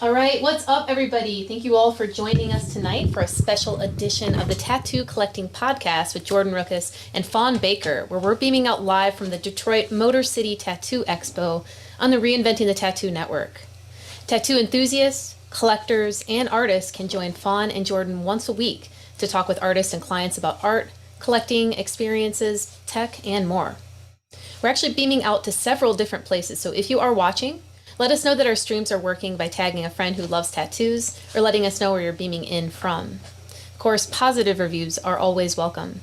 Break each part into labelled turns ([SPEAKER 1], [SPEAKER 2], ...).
[SPEAKER 1] All right, what's up, everybody? Thank you all for joining us tonight for a special edition of the Tattoo Collecting Podcast with Jordan Rookus and Fawn Baker, where we're beaming out live from the Detroit Motor City Tattoo Expo on the Reinventing the Tattoo Network. Tattoo enthusiasts, collectors, and artists can join Fawn and Jordan once a week to talk with artists and clients about art, collecting, experiences, tech, and more. We're actually beaming out to several different places, so if you are watching, let us know that our streams are working by tagging a friend who loves tattoos or letting us know where you're beaming in from. Of course, positive reviews are always welcome.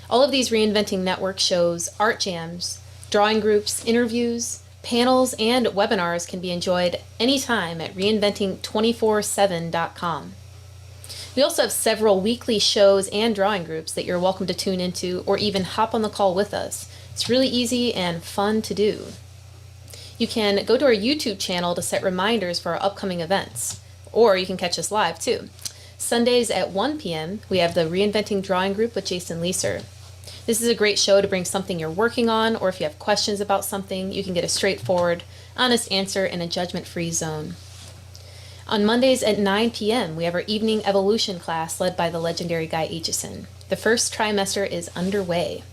[SPEAKER 1] All of these Reinventing Network shows, art jams, drawing groups, interviews, panels, and webinars can be enjoyed anytime at reinventing247.com. We also have several weekly shows and drawing groups that you're welcome to tune into or even hop on the call with us. It's really easy and fun to do. You can go to our YouTube channel to set reminders for our upcoming events, or you can catch us live too. Sundays at 1 p.m., we have the Reinventing Drawing Group with Jason Leeser. This is a great show to bring something you're working on, or if you have questions about something, you can get a straightforward, honest answer in a judgment-free zone. On Mondays at 9 p.m., we have our Evening Evolution class led by the legendary Guy Aitchison. The first trimester is underway.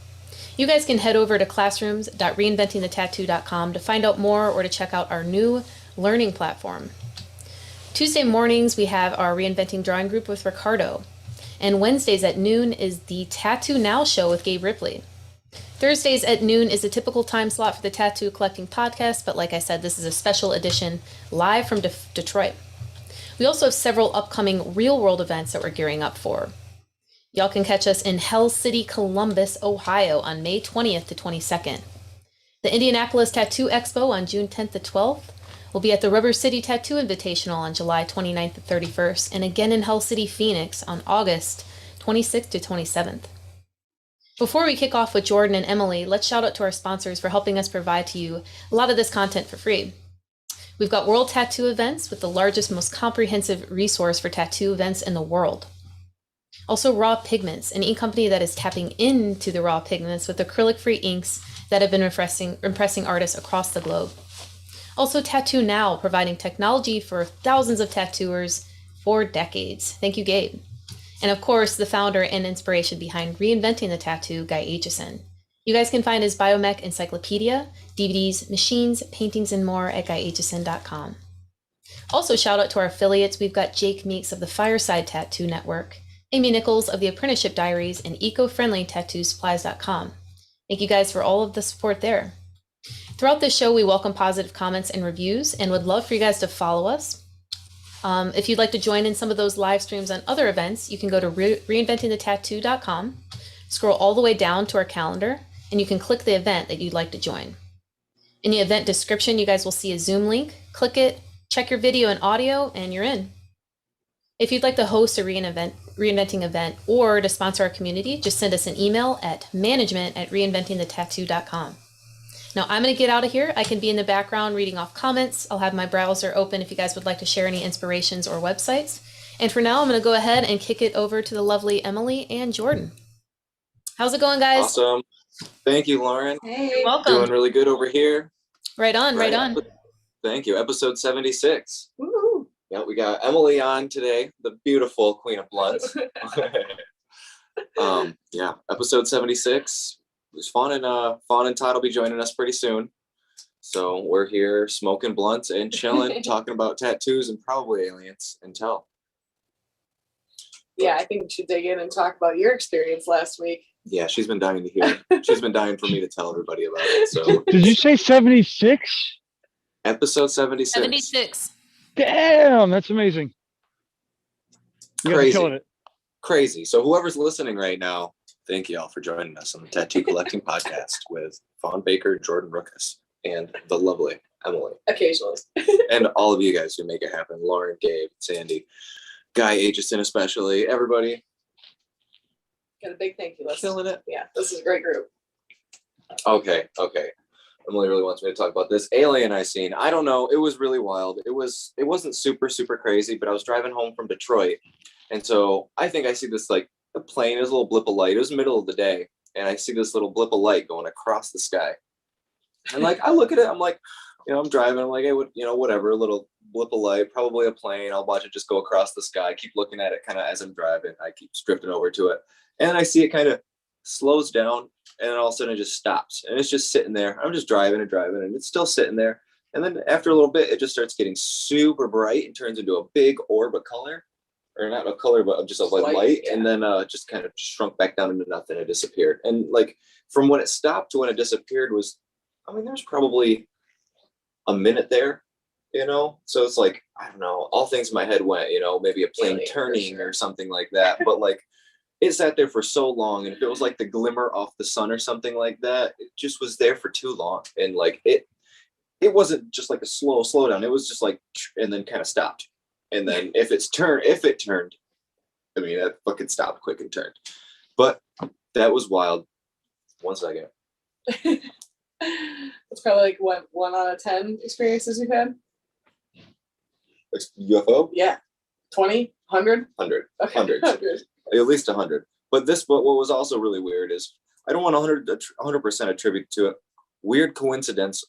[SPEAKER 1] You guys can head over to classrooms.reinventingthetattoo.com to find out more or to check out our new learning platform. Tuesday mornings, we have our Reinventing Drawing Group with Ricardo. And Wednesdays at noon is the Tattoo Now show with Gabe Ripley. Thursdays at noon is a typical time slot for the Tattoo Collecting Podcast, but like I said, this is a special edition live from Detroit. We also have several upcoming real-world events that we're gearing up for. Y'all can catch us in Hell City, Columbus, Ohio on May 20th to 22nd. The Indianapolis Tattoo Expo on June 10th to 12th. We'll be at the Rubber City Tattoo Invitational on July 29th to 31st, and again in Hell City, Phoenix on August 26th to 27th. Before we kick off with Jordan and Emily, let's shout out to our sponsors for helping us provide to you a lot of this content for free. We've got World Tattoo Events with the largest, most comprehensive resource for tattoo events in the world. Also, Raw Pigments, an ink company that is tapping into the raw pigments with acrylic-free inks that have been impressing artists across the globe. Also, Tattoo Now, providing technology for thousands of tattooers for decades. Thank you, Gabe. And of course, the founder and inspiration behind Reinventing the Tattoo, Guy Aitchison. You guys can find his Biomech Encyclopedia, DVDs, machines, paintings, and more at guyaitchison.com. Also, shout out to our affiliates. We've got Jake Meeks of the Fireside Tattoo Network, Amy Nichols of the Apprenticeship Diaries, and eco-friendly tattoosupplies.com. Thank you guys for all of the support there. Throughout this show, we welcome positive comments and reviews and would love for you guys to follow us. If you'd like to join in some of those live streams on other events, you can go to reinventingthetattoo.com, scroll all the way down to our calendar, and you can click the event that you'd like to join. In the event description, you guys will see a Zoom link. Click it, check your video and audio, and you're in. If you'd like to host a reinventing event or to sponsor our community, just send us an email at management@reinventingthetattoo.com. Now I'm going to get out of here. I can be in the background reading off comments. I'll have my browser open if you guys would like to share any inspirations or websites. And for now, I'm going to go ahead and kick it over to the lovely Emily and Jordan. How's it going, guys?
[SPEAKER 2] Awesome. Thank you, Lauren.
[SPEAKER 1] Hey. You're welcome.
[SPEAKER 2] Doing really good over here.
[SPEAKER 1] Right on.
[SPEAKER 2] Thank you. Episode 76.
[SPEAKER 1] Woo-hoo.
[SPEAKER 2] Yeah, we got Emily on today, the beautiful Queen of Bloods. Yeah, episode 76. It was fun, and Fawn and Todd will be joining us pretty soon. So we're here smoking blunts and chilling, talking about tattoos and probably aliens until.
[SPEAKER 3] Yeah, I think we should dig in and talk about your experience last week.
[SPEAKER 2] Yeah, she's been dying to hear. She's been dying for me to tell everybody about it. So
[SPEAKER 4] did you say 76?
[SPEAKER 2] Episode 76.
[SPEAKER 1] 76.
[SPEAKER 4] Damn, that's amazing. You guys are killing it.
[SPEAKER 2] Crazy. So whoever's listening right now, thank you all for joining us on the Tattoo Collecting Podcast with Fawn Baker, Jordan Rookus, and the lovely Emily.
[SPEAKER 3] Occasionally.
[SPEAKER 2] And all of you guys who make it happen. Lauren, Gabe, Sandy, Guy Aitchison especially, everybody.
[SPEAKER 3] Got a big thank you list.
[SPEAKER 2] Killing it.
[SPEAKER 3] Yeah, this is a great group.
[SPEAKER 2] Okay. Emily really wants me to talk about this alien I seen. I don't know. It was really wild. It wasn't super crazy, but I was driving home from Detroit, and so I think I see this, like, a plane. It was a little blip of light. It was the middle of the day, and I see this little blip of light going across the sky. And like, I look at it, I'm like, I'm driving. I'm like, hey, whatever, a little blip of light, probably a plane. I'll watch it just go across the sky. Keep looking at it kind of as I'm driving. I keep drifting over to it. And I see it kind of slows down, and then all of a sudden it just stops. And it's just sitting there. I'm just driving and driving, and it's still sitting there. And then after a little bit, it just starts getting super bright and turns into a big orb of color. Or not a color, but just a light.
[SPEAKER 3] Yeah.
[SPEAKER 2] And then just kind of shrunk back down into nothing. It disappeared. And like from when it stopped to when it disappeared was, there's probably a minute there, so it's like, I don't know, all things in my head went, maybe a plane
[SPEAKER 3] Alien,
[SPEAKER 2] turning
[SPEAKER 3] for sure.
[SPEAKER 2] or something like that. But like it sat there for so long, and if it was like the glimmer off the sun or something like that, it just was there for too long. And like it wasn't just like a slow down. It was just like, and then kind of stopped. And then if it turned, that fucking stopped quick and turned. But that was wild. 1 second.
[SPEAKER 3] It's probably like what 1 out of 10 experiences you've had.
[SPEAKER 2] UFO?
[SPEAKER 3] Yeah, 20, 100.
[SPEAKER 2] 100.
[SPEAKER 3] Okay,
[SPEAKER 2] 100.
[SPEAKER 3] 100.
[SPEAKER 2] At least 100. But what was also really weird is I don't want 100% attribute to it. Weird coincidence.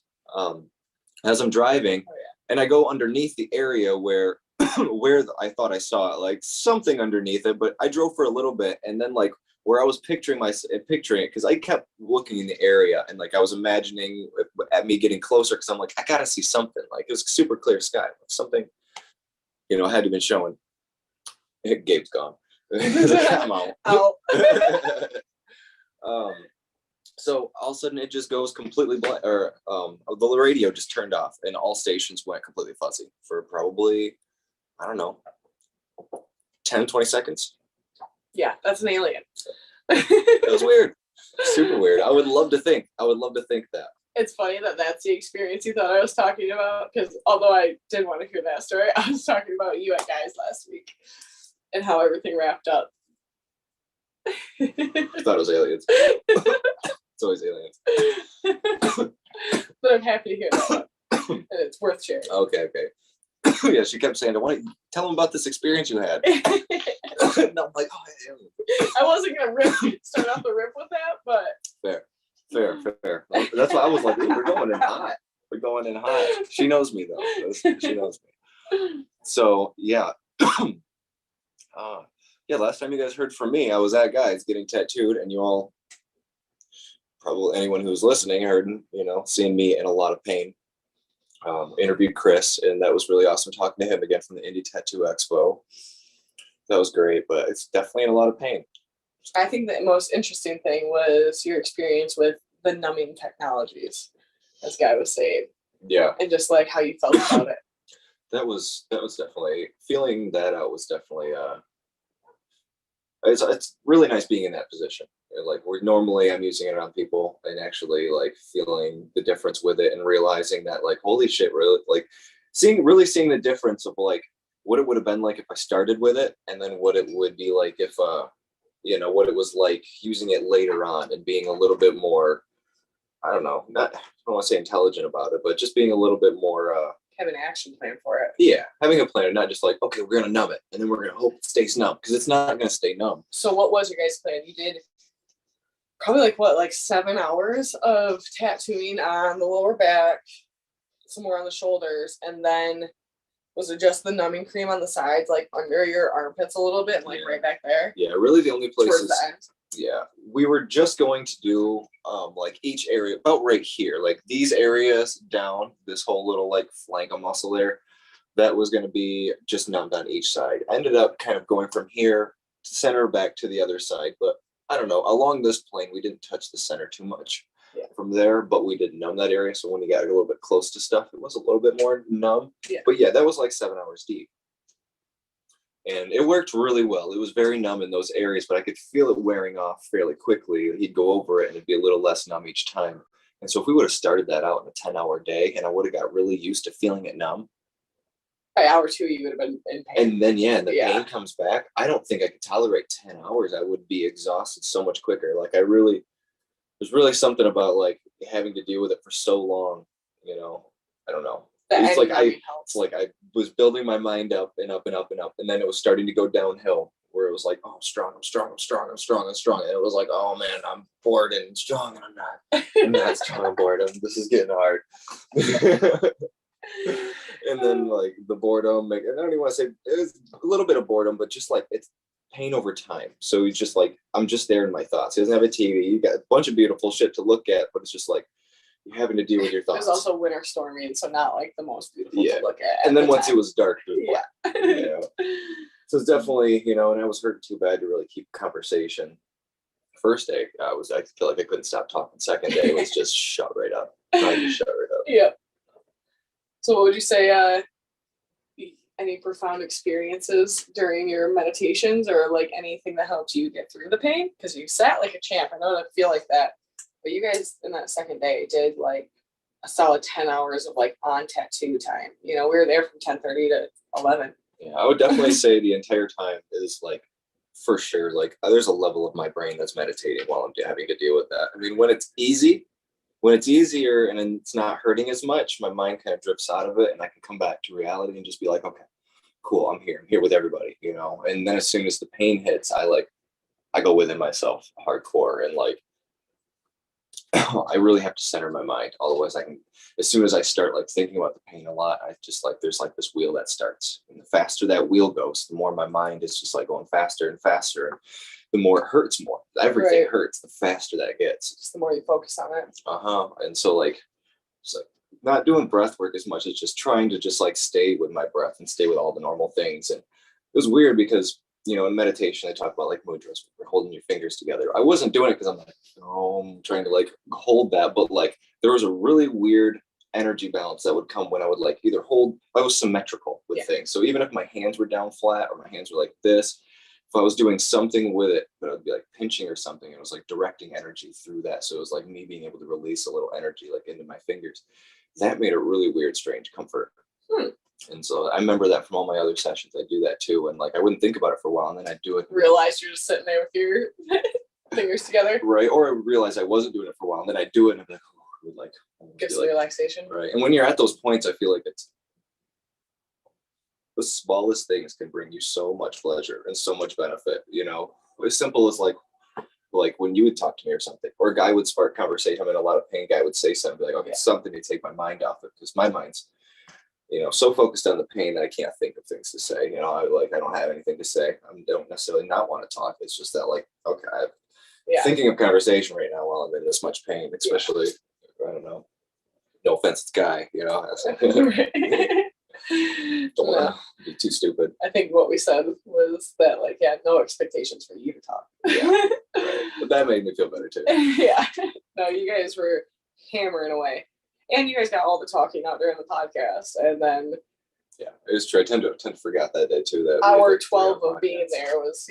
[SPEAKER 2] As I'm driving, and I go underneath the area where I thought I saw it, like something underneath it, but I drove for a little bit, and then like where I was picturing it, because I kept looking in the area, and like I was imagining at me getting closer, because I'm like, I gotta see something. Like it was super clear sky, like something, had to have been showing. Gabe's gone. I'm out. So all of a sudden it just goes completely blank, or the radio just turned off, and all stations went completely fuzzy for probably, I don't know, 10, 20 seconds.
[SPEAKER 3] Yeah, that's an alien.
[SPEAKER 2] It was weird. Super weird. I would love to think that.
[SPEAKER 3] It's funny that that's the experience you thought I was talking about, because although I did want to hear that story, I was talking about you at Guys last week and how everything wrapped up.
[SPEAKER 2] I thought it was aliens. It's always aliens.
[SPEAKER 3] But I'm happy to hear that one. And it's worth sharing.
[SPEAKER 2] Okay. Yeah, she kept saying, I want to tell them about this experience you had. And I'm like, aliens.
[SPEAKER 3] I wasn't gonna start off the rip with that, but
[SPEAKER 2] Fair. That's why I was like, ooh, we're going in hot. She knows me though. She knows me. So yeah. Last time you guys heard from me, I was at Guys getting tattooed, and you all, probably anyone who's listening, heard, seeing me in a lot of pain. Interviewed Chris, and that was really awesome talking to him again from the Indie Tattoo Expo. That was great, but it's definitely in a lot of pain.
[SPEAKER 3] I think the most interesting thing was your experience with the numbing technologies, as Guy was saying.
[SPEAKER 2] Yeah.
[SPEAKER 3] And just like how you felt about it.
[SPEAKER 2] That was definitely, feeling that out was definitely it's really nice being in that position. Like normally I'm using it on people, and actually like feeling the difference with it, and realizing that like, holy shit, really, like seeing the difference of like what it would have been like if I started with it, and then what it would be like if what it was like using it later on, and being a little bit more, I don't want to say intelligent about it, but just being a little bit more
[SPEAKER 3] Have an action plan for it.
[SPEAKER 2] yeah, having a plan, not just like, okay, we're gonna numb it, and then we're gonna hope it stays numb, because it's not gonna stay numb.
[SPEAKER 3] So what was your guys' plan? You did probably like 7 hours of tattooing on the lower back, somewhere on the shoulders, and then was it just the numbing cream on the sides, like under your armpits a little bit, and like right back there?
[SPEAKER 2] Yeah, really the only places.
[SPEAKER 3] Towards the end.
[SPEAKER 2] Yeah, we were just going to do like each area about right here, like these areas down this whole little like flank of muscle there, that was going to be just numbed on each side. I ended up kind of going from here to center back to the other side, but I don't know, along this plane we didn't touch the center too much from there, but we did numb that area, so when you got a little bit close to stuff, it was a little bit more numb. But yeah, that was like 7 hours deep. And it worked really well. It was very numb in those areas, but I could feel it wearing off fairly quickly. He'd go over it and it'd be a little less numb each time. And so if we would have started that out in a 10-hour day, and I would have got really used to feeling it numb.
[SPEAKER 3] By hour 2, you would have been in pain.
[SPEAKER 2] And then, the pain comes back. I don't think I could tolerate 10 hours. I would be exhausted so much quicker. Like there's really something about like having to deal with it for so long, I don't know. It's like I was building my mind up and up and up and up, and then it was starting to go downhill. where it was like, oh, I'm strong, I'm strong, I'm strong, I'm strong, I'm strong. And it was like, oh man, I'm bored and strong and I'm not strong, I'm bored. This is getting hard. And then like the boredom, like, I don't even want to say it was a little bit of boredom, but just like it's pain over time. So he's just like, I'm just there in my thoughts. He doesn't have a TV. You got a bunch of beautiful shit to look at, but it's just like you're having to deal with your thoughts.
[SPEAKER 3] It was also winter storming, so not like the most beautiful to look at.
[SPEAKER 2] And then once it was dark, it was
[SPEAKER 3] yeah.
[SPEAKER 2] you know. So it's definitely, you know, and I was hurting too bad to really keep conversation. First day, I feel like I couldn't stop talking. Second day was just shut right up. I just shut right up.
[SPEAKER 3] Yeah. So what would you say, any profound experiences during your meditations or like anything that helped you get through the pain? Because you sat like a champ. I know it feel like that. But you guys in that second day did like a solid 10 hours of like on tattoo time. You know, we were there from 10:30 to 11.
[SPEAKER 2] Yeah, I would definitely say the entire time is like, for sure, like there's a level of my brain that's meditating while I'm having to deal with that. I mean, when it's easier and it's not hurting as much, my mind kind of drifts out of it and I can come back to reality and just be like, okay, cool, I'm here with everybody, you know. And then as soon as the pain hits, I go within myself hardcore and like I really have to center my mind. Otherwise as soon as I start like thinking about the pain a lot, I just like, there's like this wheel that starts, and the faster that wheel goes, the more my mind is just like going faster and faster. And the more it hurts more. Everything hurts the faster that gets.
[SPEAKER 3] Just the more you focus on it.
[SPEAKER 2] And so like, it's like not doing breath work as much as just trying to just like stay with my breath and stay with all the normal things. And it was weird because, you know, in meditation, they talk about like mudras, we're holding your fingers together. I wasn't doing it because I'm like, oh, I'm trying to like hold that. But like, there was a really weird energy balance that would come when I would like either hold, I was symmetrical with things. So even if my hands were down flat or my hands were like this, if I was doing something with it, but I'd be like pinching or something, it was like directing energy through that. So it was like me being able to release a little energy like into my fingers. That made a really weird, strange comfort. And so I remember that from all my other sessions. I do that too. And like, I wouldn't think about it for a while and then I'd do it.
[SPEAKER 3] Realize you're just sitting there with your fingers together.
[SPEAKER 2] Right. Or I realized I wasn't doing it for a while and then I'd do it and I'd be like, oh, it would like,
[SPEAKER 3] gives you relaxation.
[SPEAKER 2] Right. And when you're at those points, I feel like it's the smallest things can bring you so much pleasure and so much benefit, you know, as simple as like when you would talk to me or something, or a guy would spark conversation. I'm in a lot of pain. Guy would say something like, okay, something to take my mind off it, because my mind's, you know, so focused on the pain that I can't think of things to say. You know, I don't have anything to say. I don't necessarily not want to talk. It's just that like, okay, I'm thinking of conversation right now while I'm in this much pain, especially, I don't know, no offense, it's Guy, you know. Don't want to be too stupid.
[SPEAKER 3] I think what we said was that like, no expectations for you to talk.
[SPEAKER 2] Right. But that made me feel better too.
[SPEAKER 3] Yeah. No, you guys were hammering away. And you guys got all the talking out during the podcast. And then
[SPEAKER 2] it was true. I tend to forget that day too. That
[SPEAKER 3] hour 12 of being there was,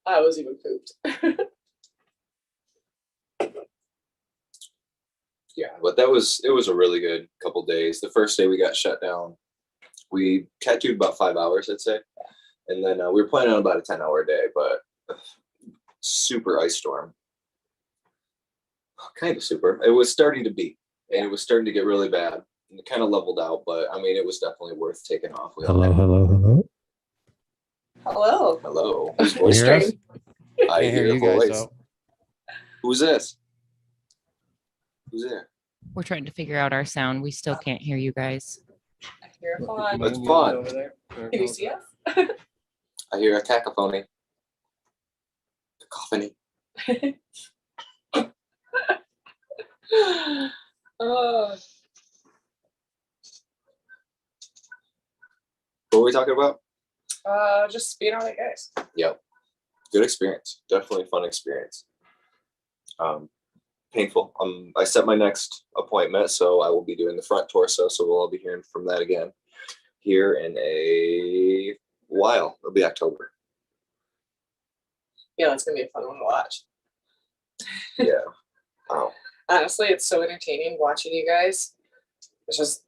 [SPEAKER 3] I was even pooped.
[SPEAKER 2] But it was a really good couple days. The first day we got shut down. We tattooed about 5 hours, I'd say. And then we were planning on about a 10-hour day, but super ice storm. Kind of super. It was starting to be. And it was starting to get really bad. And it kind of leveled out, but I mean, it was definitely worth taking off.
[SPEAKER 4] Hello.
[SPEAKER 2] Who's voice? I hear a voice. Who's this? Who's there?
[SPEAKER 5] We're trying to figure out our sound. We still can't hear you guys.
[SPEAKER 3] I hear a fun.
[SPEAKER 2] It's fun.
[SPEAKER 3] Can you see us?
[SPEAKER 2] I hear a cacophony. Cacophony. What were we talking about?
[SPEAKER 3] Just being all right, guys.
[SPEAKER 2] Yep. Good experience. Definitely a fun experience. Painful. I set my next appointment, so I will be doing the front torso. So we'll all be hearing from that again here in a while. It'll be October.
[SPEAKER 3] Yeah, that's gonna be a fun one to watch.
[SPEAKER 2] Yeah. Wow.
[SPEAKER 3] Honestly, it's so entertaining watching you guys. It's just,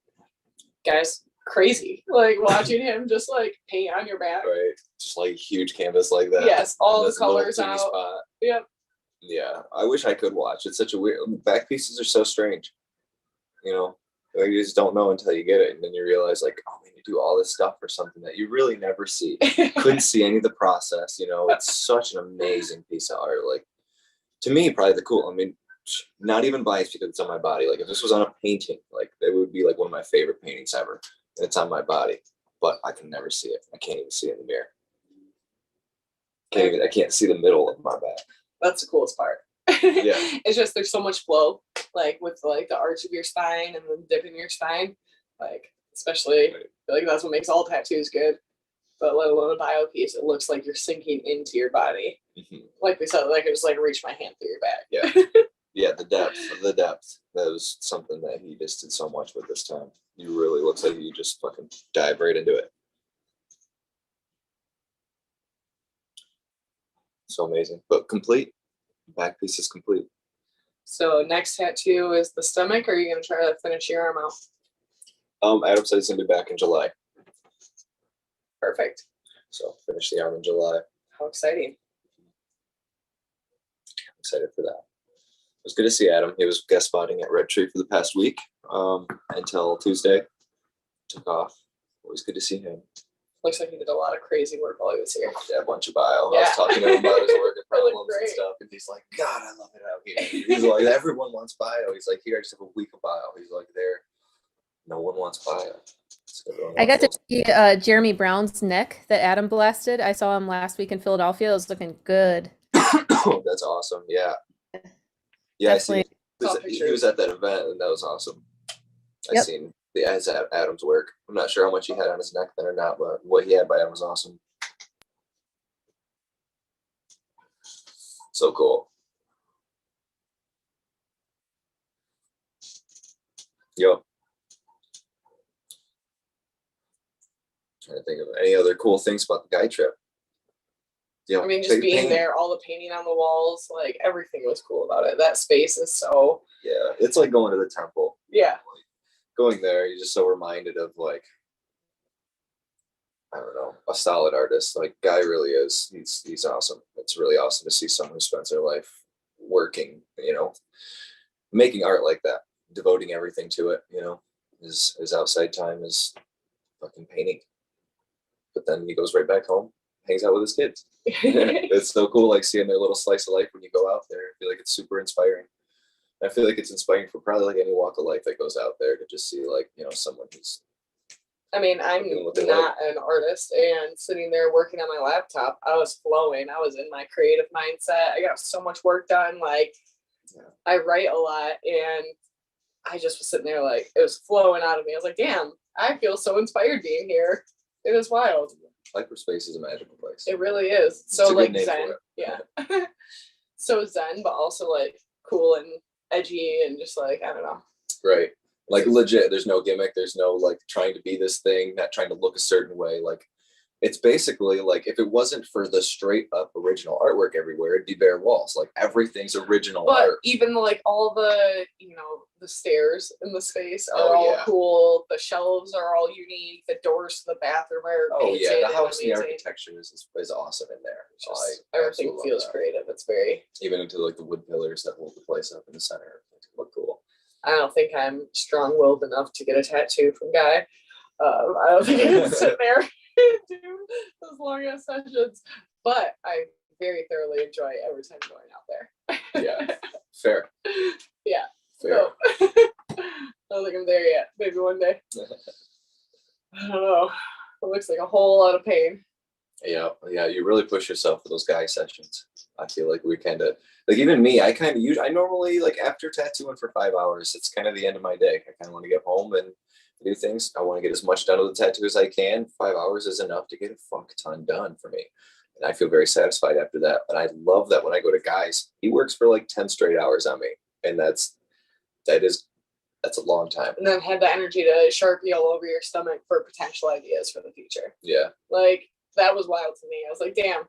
[SPEAKER 3] guys, crazy. Like watching him just like paint on your back.
[SPEAKER 2] Right. Just like huge canvas like that.
[SPEAKER 3] Yes, all the
[SPEAKER 2] This little
[SPEAKER 3] colors
[SPEAKER 2] teeny
[SPEAKER 3] out.
[SPEAKER 2] spot.
[SPEAKER 3] Yep.
[SPEAKER 2] Yeah. I wish I could watch. It's such a weird, back pieces are so strange. You know, Like, you just don't know until you get it, and then you realize, like, oh man, you do all this stuff for something that you really never see. Couldn't see any of the process. You know, it's such an amazing piece of art. Like, to me, probably the cool. I mean, not even biased because it's on my body. Like, if this was on a painting, like, it would be like one of my favorite paintings ever, and it's on my body. But I can never see it. I can't even see it in the mirror. I can't see the middle of my back.
[SPEAKER 3] That's the coolest part.
[SPEAKER 2] Yeah.
[SPEAKER 3] It's just there's so much flow, like with like the arch of your spine and the dip in your spine. Like, especially, I feel like that's what makes all tattoos good. But let alone a bio piece, it looks like you're sinking into your body.
[SPEAKER 2] Mm-hmm.
[SPEAKER 3] Like we said, like I just like reach my hand through your back.
[SPEAKER 2] Yeah. Yeah, the depth. That was something that he just did so much with this time. You really looks like you just fucking dive right into it. So amazing, but complete. Back piece is complete.
[SPEAKER 3] So next tattoo is the stomach. Or are you gonna try to finish your arm out?
[SPEAKER 2] Adam said he's gonna be back in July.
[SPEAKER 3] Perfect.
[SPEAKER 2] So finish the arm in July.
[SPEAKER 3] How exciting.
[SPEAKER 2] Excited for that. It was good to see Adam. He was guest spotting at Red Tree for the past week until Tuesday. Took off. Always good to see him.
[SPEAKER 3] Looks like he did a lot of crazy work while he was here.
[SPEAKER 2] Yeah, a bunch of bio.
[SPEAKER 3] Yeah.
[SPEAKER 2] I was talking to him about his work and
[SPEAKER 3] Really
[SPEAKER 2] problems and
[SPEAKER 3] great.
[SPEAKER 2] stuff, and he's like, God, I love it out here. He's like, everyone wants bio. He's like, here, I just have a week of bio. He's like, there, no one wants bio. So
[SPEAKER 1] I got to see Jeremy Brown's neck that Adam blasted. I saw him last week in Philadelphia. It was looking good.
[SPEAKER 2] That's awesome. Yeah. Yeah,
[SPEAKER 1] Definitely.
[SPEAKER 2] I see. He was at that event, and that was awesome. I
[SPEAKER 1] Yep.
[SPEAKER 2] seen Adam's work. I'm not sure how much he had on his neck then or not, but what he had by Adam was awesome. So cool. Yep. Trying to think of any other cool things about the guy trip. Yeah,
[SPEAKER 3] I mean, just being there, all the painting on the walls, like everything was cool about it. That space is so.
[SPEAKER 2] Yeah, it's like going to the temple.
[SPEAKER 3] Yeah.
[SPEAKER 2] Like, going there, you're just so reminded of, like, I don't know, a solid artist. Like, Guy really is. He's awesome. It's really awesome to see someone who spends their life working, you know, making art like that, devoting everything to it, you know. His outside time is fucking painting. But then he goes right back home, hangs out with his kids. It's so cool, like, seeing their little slice of life when you go out there. I feel like it's super inspiring. I feel like it's inspiring for probably like any walk of life that goes out there to just see, like, you know, someone who's.
[SPEAKER 3] I mean, I'm not an artist, and sitting there working on my laptop, I was flowing. I was in my creative mindset. I got so much work done. Like, I write a lot, and I just was sitting there, like, it was flowing out of me. I was like, damn, I feel so inspired being here. It is wild.
[SPEAKER 2] Hyperspace is a magical place.
[SPEAKER 3] It really is. So,
[SPEAKER 2] It's a good
[SPEAKER 3] like,
[SPEAKER 2] name for
[SPEAKER 3] zen.
[SPEAKER 2] it.
[SPEAKER 3] Yeah. So zen, but also, like, cool and edgy and just, like, I don't know.
[SPEAKER 2] Right. Like, legit, there's no gimmick. There's no, like, trying to be this thing, not trying to look a certain way. Like, it's basically like, if it wasn't for the straight up original artwork everywhere, it'd be bare walls. Like, everything's original
[SPEAKER 3] But
[SPEAKER 2] art.
[SPEAKER 3] even like all the, you know, the stairs in the space are
[SPEAKER 2] Oh,
[SPEAKER 3] all
[SPEAKER 2] yeah.
[SPEAKER 3] cool. The shelves are all unique. The doors to the bathroom are
[SPEAKER 2] Oh yeah,
[SPEAKER 3] painted
[SPEAKER 2] the house and the
[SPEAKER 3] amazing.
[SPEAKER 2] architecture is awesome in there.
[SPEAKER 3] Just,
[SPEAKER 2] I
[SPEAKER 3] everything
[SPEAKER 2] absolutely love
[SPEAKER 3] feels
[SPEAKER 2] that.
[SPEAKER 3] creative. It's very.
[SPEAKER 2] Even into like the wood pillars that hold the place up in the center. It look cool.
[SPEAKER 3] I don't think I'm strong-willed enough to get a tattoo from Guy. I don't think I can sit there and do those long ass sessions. But I very thoroughly enjoy every time going out there.
[SPEAKER 2] Yeah, fair.
[SPEAKER 3] Yeah.
[SPEAKER 2] Fair.
[SPEAKER 3] So, I don't think I'm there yet. Maybe one day. I don't know. It looks like a whole lot of pain.
[SPEAKER 2] Yeah, you really push yourself for those guy sessions. I feel like we kind of, like, even me, I kind of use, I normally, like, after tattooing for 5 hours, it's kind of the end of my day. I kind of want to get home and do things. I want to get as much done with the tattoo as I can. 5 hours is enough to get a fuck ton done for me. And I feel very satisfied after that. And I love that when I go to Guy's, he works for like 10 straight hours on me. And that's a long time.
[SPEAKER 3] And then have the energy to Sharpie all over your stomach for potential ideas for the future.
[SPEAKER 2] Yeah.
[SPEAKER 3] Like, that was wild to me. I was like, damn,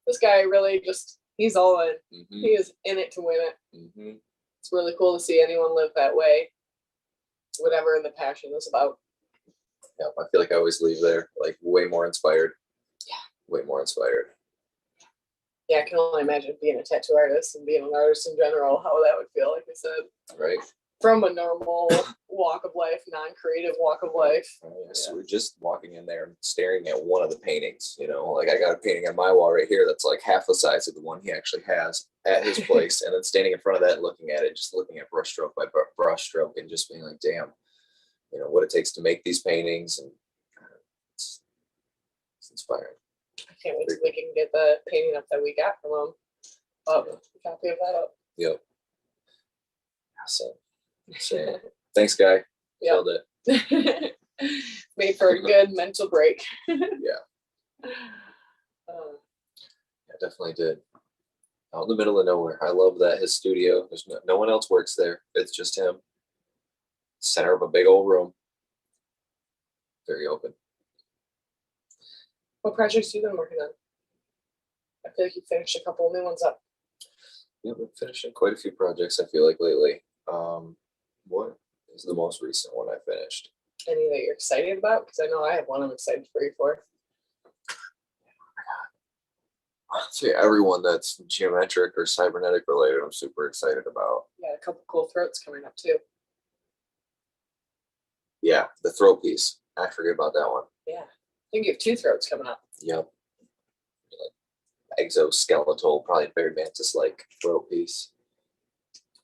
[SPEAKER 3] this guy really just, he's all in.
[SPEAKER 2] Mm-hmm.
[SPEAKER 3] He is in it to win it.
[SPEAKER 2] Mm-hmm.
[SPEAKER 3] It's really cool to see anyone live that way, whatever the passion is about.
[SPEAKER 2] Yeah, I feel like I always leave there like way more inspired.
[SPEAKER 3] Yeah.
[SPEAKER 2] Way more inspired.
[SPEAKER 3] Yeah, I can only imagine being a tattoo artist and being an artist in general, how that would feel, like I said.
[SPEAKER 2] Right.
[SPEAKER 3] from a normal walk of life, non-creative walk of life.
[SPEAKER 2] So we're just walking in there and staring at one of the paintings, you know, like I got a painting on my wall right here that's like half the size of the one he actually has at his place. And then standing in front of that and looking at it, just looking at brushstroke by brushstroke and just being like, damn, you know, what it takes to make these paintings. And it's inspiring.
[SPEAKER 3] I can't wait till we can get the painting up that we got from him. A copy of that up.
[SPEAKER 2] Yep. So thanks, guy.
[SPEAKER 3] Yep.
[SPEAKER 2] Killed it.
[SPEAKER 3] Made for a good mental break.
[SPEAKER 2] Yeah. I definitely did. Out in the middle of nowhere. I love that his studio. There's no one else works there. It's just him. Center of a big old room. Very open.
[SPEAKER 3] What projects have you been working on? I feel like you finished a couple of new ones up.
[SPEAKER 2] Yeah, we're finishing quite a few projects, I feel like, lately. What is the most recent one I finished?
[SPEAKER 3] Any that you're excited about? Because I know I have one I'm excited for you for.
[SPEAKER 2] So yeah, everyone that's geometric or cybernetic related, I'm super excited about.
[SPEAKER 3] Yeah, a couple cool throats coming up too.
[SPEAKER 2] Yeah, the throat piece. I forget about that one.
[SPEAKER 3] Yeah, I think you have 2 throats coming up.
[SPEAKER 2] Yep. Like exoskeletal, probably very mantis-like throat piece.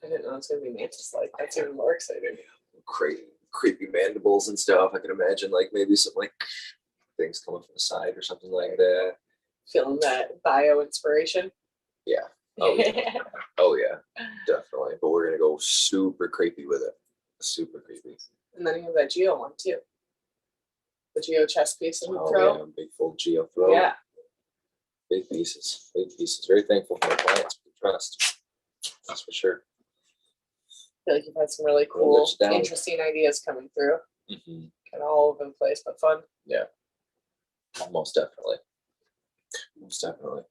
[SPEAKER 3] I didn't know it was gonna be mantis-like. That's even more exciting.
[SPEAKER 2] Creepy mandibles and stuff. I can imagine like maybe some like things coming from the side or something like that.
[SPEAKER 3] Feeling that bio inspiration.
[SPEAKER 2] Yeah. Oh yeah. Oh yeah. Definitely. But we're gonna go super creepy with it. Super creepy.
[SPEAKER 3] And then you have that geo one too. The geo chest piece and
[SPEAKER 2] Oh
[SPEAKER 3] throat.
[SPEAKER 2] yeah, big full geo throat.
[SPEAKER 3] Yeah.
[SPEAKER 2] Big pieces. Big pieces. Very thankful for my clients for the trust. That's for sure.
[SPEAKER 3] I feel like you've had some really
[SPEAKER 2] Roll
[SPEAKER 3] cool,
[SPEAKER 2] this down.
[SPEAKER 3] interesting ideas coming through.
[SPEAKER 2] Mm-hmm.
[SPEAKER 3] Kind of all over the place, but fun.
[SPEAKER 2] Yeah. Most definitely. Most definitely.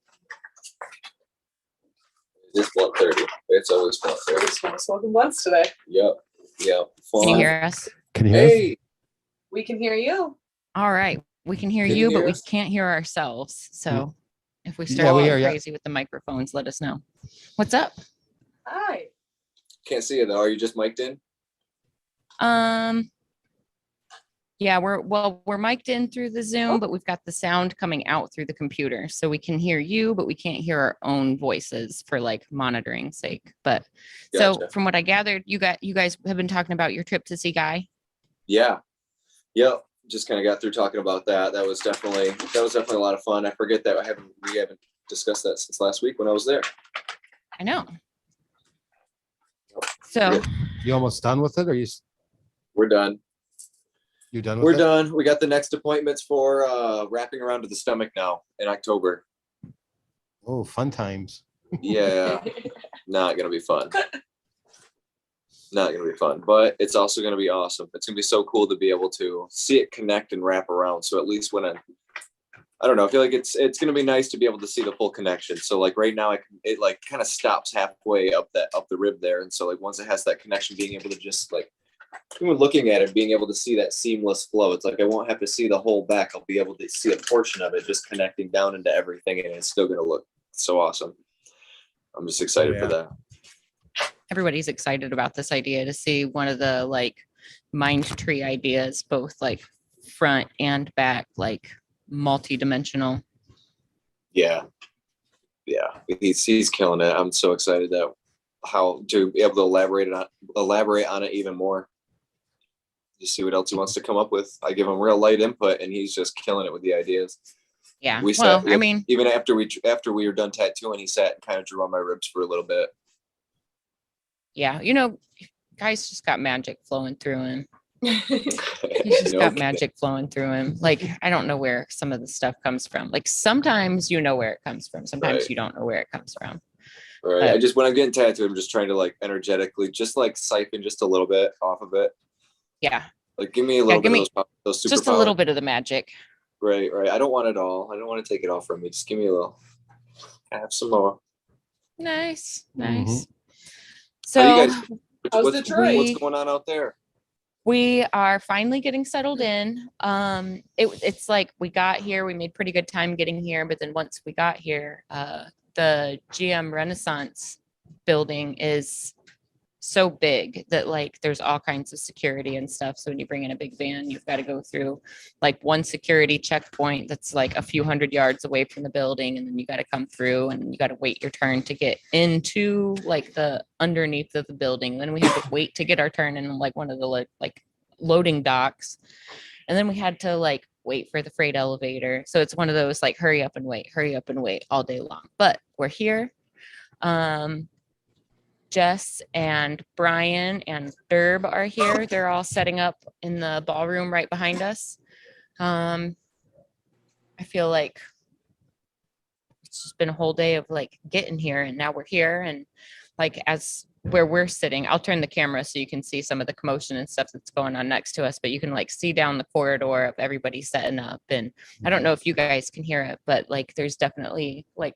[SPEAKER 2] It's 1:30. It's always 1:30.
[SPEAKER 3] We're smoking blunts today.
[SPEAKER 2] Yep. Yep. Fun.
[SPEAKER 5] Can you hear us?
[SPEAKER 4] Can you hear us?
[SPEAKER 2] Hey.
[SPEAKER 3] We can hear you.
[SPEAKER 5] All right. We can hear
[SPEAKER 2] Can
[SPEAKER 5] you,
[SPEAKER 2] you
[SPEAKER 5] but
[SPEAKER 2] hear
[SPEAKER 5] we
[SPEAKER 2] us?
[SPEAKER 5] can't hear ourselves. So if we
[SPEAKER 4] Yeah,
[SPEAKER 5] start
[SPEAKER 4] we
[SPEAKER 5] getting
[SPEAKER 4] hear ya.
[SPEAKER 5] crazy with the microphones, let us know. What's up?
[SPEAKER 3] Hi.
[SPEAKER 2] Can't see you though. Are you just mic'd in?
[SPEAKER 5] Yeah, we're mic'd in through the Zoom, but we've got the sound coming out through the computer. So we can hear you, but we can't hear our own voices for like monitoring sake. But so
[SPEAKER 2] Gotcha.
[SPEAKER 5] from what I gathered, you guys have been talking about your trip to see Guy.
[SPEAKER 2] Yeah. Yep. Just kind of got through talking about that. That was definitely a lot of fun. I forget that we haven't discussed that since last week when I was there.
[SPEAKER 5] I know. So
[SPEAKER 6] You almost done with it? Or
[SPEAKER 2] We're done.
[SPEAKER 6] you done with
[SPEAKER 2] We're
[SPEAKER 6] it?
[SPEAKER 2] done. We got the next appointments for wrapping around to the stomach now in October.
[SPEAKER 6] Oh, fun times.
[SPEAKER 2] Yeah. Not gonna be fun. Not gonna be fun, but it's also gonna be awesome. It's gonna be so cool to be able to see it connect and wrap around. So at least when I don't know, I feel like it's gonna be nice to be able to see the full connection. So like right now, it like kind of stops halfway up the rib there, and so like once it has that connection, being able to just like even looking at it, being able to see that seamless flow. It's like I won't have to see the whole back. I'll be able to see a portion of it just connecting down into everything, and it's still gonna look so awesome. I'm just excited for that.
[SPEAKER 5] everybody's excited about this idea to see one of the like mind tree ideas, both like front and back, like multi-dimensional.
[SPEAKER 2] Yeah. He's killing it. I'm so excited that how to be able to elaborate on it even more. Just see what else he wants to come up with. I give him real light input, and he's just killing it with the ideas.
[SPEAKER 5] Yeah.
[SPEAKER 2] I mean, even after we were done tattooing, he sat and kind of drew on my ribs for a little bit.
[SPEAKER 5] Yeah. Guy's just got magic flowing through him. He's just
[SPEAKER 2] No
[SPEAKER 5] got
[SPEAKER 2] kidding.
[SPEAKER 5] magic flowing through him. Like, I don't know where some of the stuff comes from. Like sometimes you know where it comes from. Sometimes
[SPEAKER 2] Right.
[SPEAKER 5] you don't know where it comes from.
[SPEAKER 2] Right. I just, when I'm getting tattooed, I'm just trying to like energetically just like siphon just a little bit off of it.
[SPEAKER 5] Yeah.
[SPEAKER 2] Like give me a little
[SPEAKER 5] give
[SPEAKER 2] bit of those superpowers.
[SPEAKER 5] Just a little bit of the magic.
[SPEAKER 2] Right. I don't want it all. I don't want to take it all from me. Just give me a little. Have some more.
[SPEAKER 5] Nice.
[SPEAKER 6] Mhm.
[SPEAKER 5] So
[SPEAKER 2] How you guys?
[SPEAKER 3] How's Detroit?
[SPEAKER 2] What's going on out there?
[SPEAKER 5] we are finally getting settled in. It's like we got here, we made pretty good time getting here, but then once we got here, the GM Renaissance building is so big that like there's all kinds of security and stuff. So when you bring in a big van, you've got to go through like one security checkpoint that's like a few hundred yards away from the building, and then you got to come through and you got to wait your turn to get into like the underneath of the building. Then we had to wait to get our turn in like one of the like loading docks, and then we had to like wait for the freight elevator. So it's one of those like hurry up and wait all day long. But we're here. Jess and Brian and Derb are here. They're all setting up in the ballroom right behind us. I feel like it's just been a whole day of like getting here, and now we're here. And like as where we're sitting, I'll turn the camera so you can see some of the commotion and stuff that's going on next to us, but you can like see down the corridor of everybody setting up. And I don't know if you guys can hear it, but like there's definitely like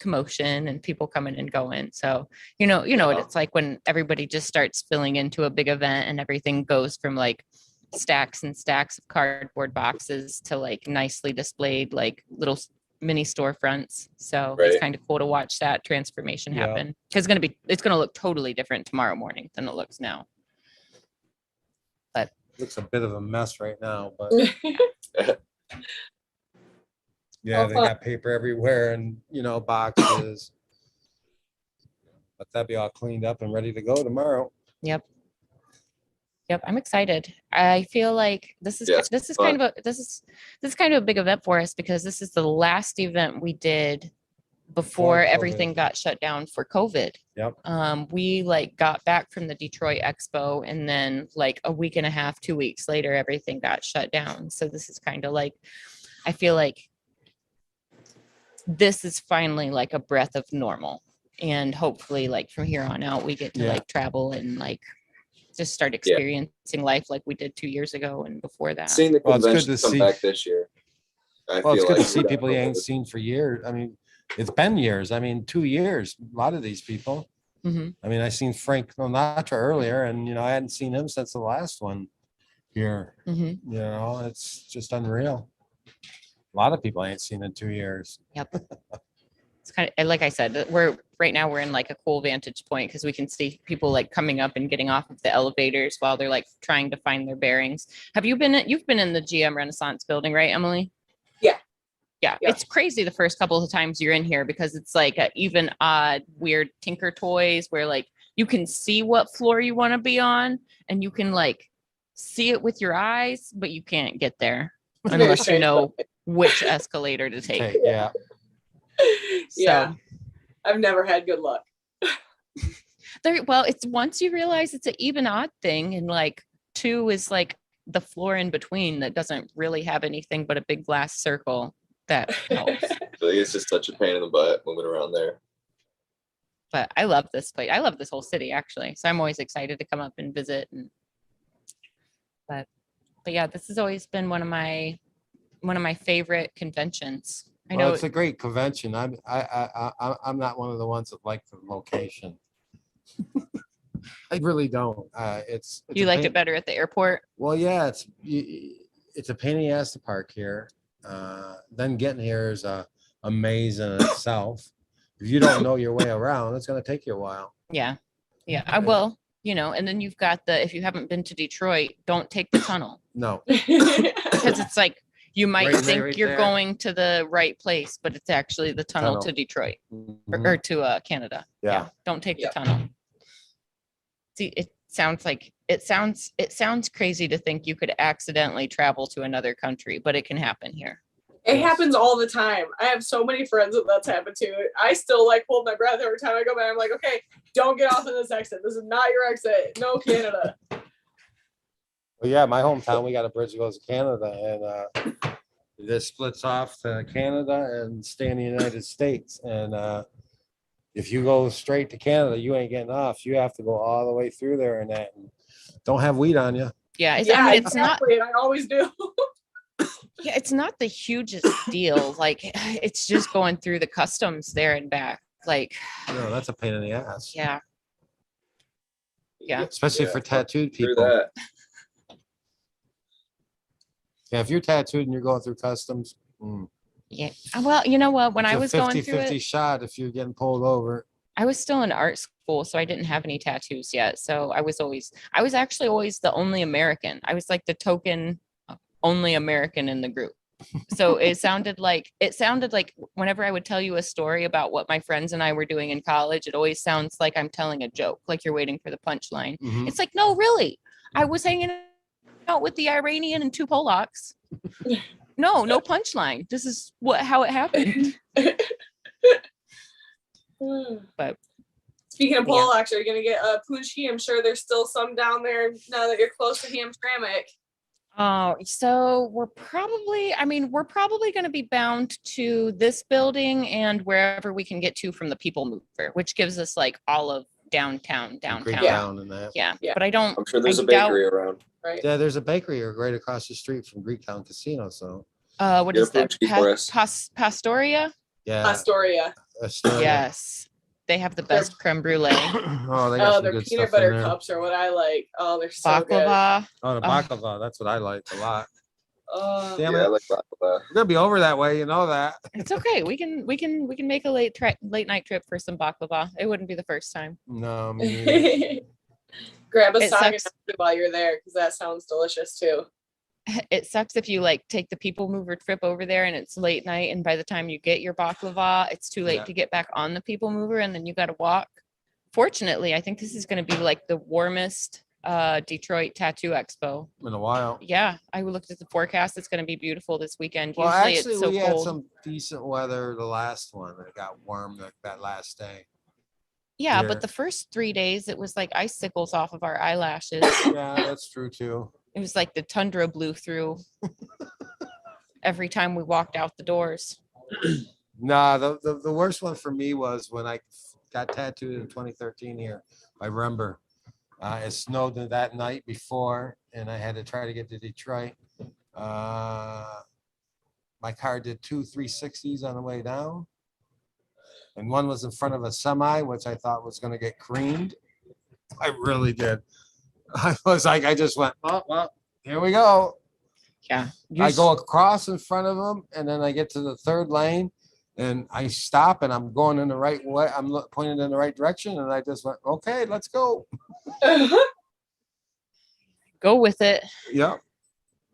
[SPEAKER 5] commotion and people coming and going. So you know what it's like when everybody just starts filling into a big event and everything goes from like stacks and stacks of cardboard boxes to like nicely displayed like little mini storefronts. So
[SPEAKER 2] Right.
[SPEAKER 5] it's kind of cool to watch that transformation
[SPEAKER 6] Yeah.
[SPEAKER 5] happen, because it's going to look totally different tomorrow morning than it looks now.
[SPEAKER 6] Looks a bit of a mess right now, but
[SPEAKER 3] Oh,
[SPEAKER 6] yeah, they
[SPEAKER 3] fun.
[SPEAKER 6] got paper everywhere and, boxes. But that'd be all cleaned up and ready to go tomorrow.
[SPEAKER 5] Yep, I'm excited. I feel like this is
[SPEAKER 2] Yeah, it's fun.
[SPEAKER 5] this is kind of a big event for us, because this is the last event we did before
[SPEAKER 6] Before
[SPEAKER 5] everything
[SPEAKER 6] COVID.
[SPEAKER 5] got shut down for COVID.
[SPEAKER 6] Yep.
[SPEAKER 5] We like got back from the Detroit Expo, and then like a week and a half, 2 weeks later, everything got shut down. So this is kind of like, I feel like this is finally like a breath of normal. And hopefully like from here on out, we get to
[SPEAKER 6] Yeah.
[SPEAKER 5] like travel and like just start experiencing life like we did 2 years ago and before that.
[SPEAKER 2] Seeing the
[SPEAKER 6] Well, it's good
[SPEAKER 2] convention
[SPEAKER 6] to
[SPEAKER 2] come
[SPEAKER 6] see-
[SPEAKER 2] back this year.
[SPEAKER 6] Well, it's good to
[SPEAKER 2] we
[SPEAKER 6] see
[SPEAKER 2] got
[SPEAKER 6] people you
[SPEAKER 2] over
[SPEAKER 6] ain't
[SPEAKER 2] this.
[SPEAKER 6] seen for years. I mean, it's been years. I mean, 2 years, a lot of these people.
[SPEAKER 5] Mhm.
[SPEAKER 6] I mean, I seen Frank Sinatra earlier and, I hadn't seen him since the last one here.
[SPEAKER 5] Mhm.
[SPEAKER 6] It's just unreal. A lot of people I ain't seen in 2 years.
[SPEAKER 5] Yep. It's kind of like I said, we're in like a cool vantage point, because we can see people like coming up and getting off of the elevators while they're like trying to find their bearings. You've been in the GM Renaissance building, right, Emily?
[SPEAKER 3] Yeah.
[SPEAKER 5] Yeah.
[SPEAKER 3] Yeah.
[SPEAKER 5] It's crazy the first couple of times you're in here, because it's like a even odd, weird Tinker Toys where like you can see what floor you want to be on and you can like see it with your eyes, but you can't get there unless you know which escalator to take.
[SPEAKER 6] Okay, yeah.
[SPEAKER 3] Yeah,
[SPEAKER 5] So
[SPEAKER 3] I've never had good luck.
[SPEAKER 5] well, it's once you realize it's an even odd thing, and like 2 is like the floor in between that doesn't really have anything but a big glass circle. That helps.
[SPEAKER 2] I feel like it's just such a pain in the butt moving around there.
[SPEAKER 5] But I love this place. I love this whole city actually. So I'm always excited to come up and visit. But yeah, this has always been one of my favorite conventions. I
[SPEAKER 6] Well,
[SPEAKER 5] know
[SPEAKER 6] it's a great convention. I'm not one of the ones that like the location. I really don't. It's
[SPEAKER 5] you
[SPEAKER 6] a
[SPEAKER 5] liked
[SPEAKER 6] pain-
[SPEAKER 5] it better at the airport.
[SPEAKER 6] Well, yeah, it's a pain in the ass to park here. Then getting here is a maze in itself. If you don't know your way around, it's going to take you a while.
[SPEAKER 5] Yeah. I will, and then you've got if you haven't been to Detroit, don't take the tunnel,
[SPEAKER 6] No,
[SPEAKER 5] because it's like you might
[SPEAKER 6] Right there,
[SPEAKER 5] think
[SPEAKER 6] right
[SPEAKER 5] you're
[SPEAKER 6] there.
[SPEAKER 5] going to the right place, but it's actually the tunnel
[SPEAKER 6] Tunnel.
[SPEAKER 5] to Detroit
[SPEAKER 6] Mhm.
[SPEAKER 5] or to Canada.
[SPEAKER 6] Yeah.
[SPEAKER 5] Don't take
[SPEAKER 3] Yeah.
[SPEAKER 5] the tunnel. See, it sounds crazy to think you could accidentally travel to another country, but it can happen here.
[SPEAKER 3] It happens all the time. I have so many friends that's happened to. I still like hold my breath every time I go back. I'm like, okay, don't get off in this exit. This is not your exit. No, Canada.
[SPEAKER 6] Well, yeah, my hometown, we got a bridge that goes to Canada, and this splits off to Canada and stay in the United States. And if you go straight to Canada, you ain't getting off. You have to go all the way through there and that. And don't have weed on you.
[SPEAKER 5] Yeah,
[SPEAKER 3] Yeah,
[SPEAKER 5] I mean, it's not.
[SPEAKER 3] exactly. And I always do.
[SPEAKER 5] Yeah, it's not the hugest deal. Like, it's just going through the customs there and back. Like,
[SPEAKER 6] No, that's a pain in the ass.
[SPEAKER 5] yeah, Yeah.
[SPEAKER 6] Especially for tattooed
[SPEAKER 2] Through
[SPEAKER 6] people.
[SPEAKER 2] that.
[SPEAKER 6] Yeah, if you're tattooed and you're going through customs,
[SPEAKER 5] yeah. Well, you know what? When I was going through
[SPEAKER 6] 50
[SPEAKER 5] it,
[SPEAKER 6] shot if you're getting pulled over.
[SPEAKER 5] I was still in art school, so I didn't have any tattoos yet. So I was actually always the only American. I was like the token only American in the group. So it sounded like whenever I would tell you a story about what my friends and I were doing in college, it always sounds like I'm telling a joke, like you're waiting for the punchline.
[SPEAKER 6] Mhm.
[SPEAKER 5] It's like, no, really. I was hanging out with the Iranian and 2 Polacks. No punchline. This is how it happened. But
[SPEAKER 3] speaking of
[SPEAKER 5] yeah.
[SPEAKER 3] Polacks, are you gonna get a punchki? I'm sure there's still some down there now that you're close to Hamtramck.
[SPEAKER 5] Oh, so we're probably going to be bound to this building and wherever we can get to from the People Mover, which gives us like all of downtown.
[SPEAKER 6] Greektown and that.
[SPEAKER 5] Yeah.
[SPEAKER 3] Yeah.
[SPEAKER 5] But I'm
[SPEAKER 2] sure there's
[SPEAKER 5] I
[SPEAKER 2] a bakery
[SPEAKER 5] doubt-
[SPEAKER 2] around.
[SPEAKER 3] Right.
[SPEAKER 6] Yeah, there's a bakery right across the street from Greektown Casino. So
[SPEAKER 5] what
[SPEAKER 2] Get
[SPEAKER 5] is
[SPEAKER 2] a
[SPEAKER 5] that?
[SPEAKER 2] punchki for us.
[SPEAKER 5] Pastoria?
[SPEAKER 6] yeah,
[SPEAKER 3] Astoria.
[SPEAKER 6] Astoria.
[SPEAKER 5] Yes. They have the best creme brulee.
[SPEAKER 6] Oh, they got some
[SPEAKER 3] Their
[SPEAKER 6] good
[SPEAKER 3] peanut
[SPEAKER 6] stuff
[SPEAKER 3] butter
[SPEAKER 6] in there.
[SPEAKER 3] cups are what I like. Oh, they're so good.
[SPEAKER 5] Baklava.
[SPEAKER 6] Oh, the baklava. That's what I like a lot. Damn
[SPEAKER 2] Yeah, I
[SPEAKER 6] it.
[SPEAKER 2] like baklava.
[SPEAKER 6] We're gonna be over that way, you know that.
[SPEAKER 5] It's okay. We can make a late night trip for some baklava. It wouldn't be the first time.
[SPEAKER 6] No, me neither.
[SPEAKER 3] Grab a
[SPEAKER 5] It
[SPEAKER 3] saga
[SPEAKER 5] sucks.
[SPEAKER 3] while you're there because that sounds delicious too.
[SPEAKER 5] It sucks if you like take the People Mover trip over there and it's late night, and by the time you get your baklava, it's too late
[SPEAKER 6] Yeah.
[SPEAKER 5] to get back on the People Mover, and then you got to walk. Fortunately, I think this is going to be like the warmest Detroit Tattoo Expo.
[SPEAKER 6] In a while.
[SPEAKER 5] Yeah, I looked at the forecast. It's going to be beautiful this weekend.
[SPEAKER 6] Well,
[SPEAKER 5] Usually
[SPEAKER 6] actually,
[SPEAKER 5] it's so
[SPEAKER 6] we had
[SPEAKER 5] cold.
[SPEAKER 6] some decent weather the last one. It got warm that last day.
[SPEAKER 5] Yeah,
[SPEAKER 6] here.
[SPEAKER 5] but the first 3 days it was like icicles off of our eyelashes.
[SPEAKER 6] Yeah, that's true too.
[SPEAKER 5] It was like the tundra blew through every time we walked out the doors.
[SPEAKER 6] Nah, the worst one for me was when I got tattooed in 2013 here by Rember. It snowed that night before, and I had to try to get to Detroit. My car did 2 360s on the way down, and one was in front of a semi, which I thought was going to get creamed. I really did. I was like, I just went, oh, well, here we go.
[SPEAKER 5] Yeah.
[SPEAKER 6] I go across in front of them, and then I get to the third lane, and I stop, and I'm going in the right way. I'm pointing in the right direction, and I just went, okay, let's go.
[SPEAKER 5] Go with it.
[SPEAKER 6] Yep.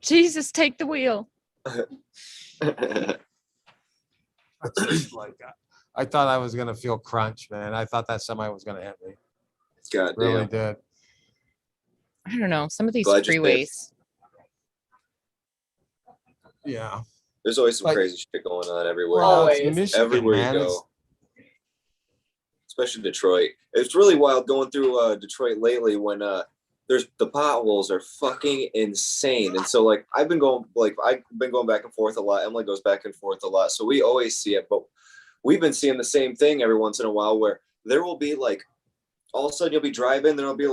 [SPEAKER 5] Jesus, take the wheel.
[SPEAKER 6] I thought I was gonna feel crunch, man. I thought that semi was gonna hit me.
[SPEAKER 2] God
[SPEAKER 6] Really
[SPEAKER 2] damn.
[SPEAKER 6] did.
[SPEAKER 5] I don't know. Some of these
[SPEAKER 2] Glad you stayed.
[SPEAKER 5] freeways.
[SPEAKER 6] Yeah.
[SPEAKER 2] There's always some
[SPEAKER 6] Like-
[SPEAKER 2] crazy shit going on everywhere.
[SPEAKER 6] Well,
[SPEAKER 3] Always.
[SPEAKER 6] it's Michigan,
[SPEAKER 2] Everywhere
[SPEAKER 6] man.
[SPEAKER 2] you go. Especially Detroit. It's really wild going through Detroit lately when there's the potholes are fucking insane. And so I've been going back and forth a lot. Emily goes back and forth a lot. So we always see it, but we've been seeing the same thing every once in a while where there will be all of a sudden you'll be driving, there'll be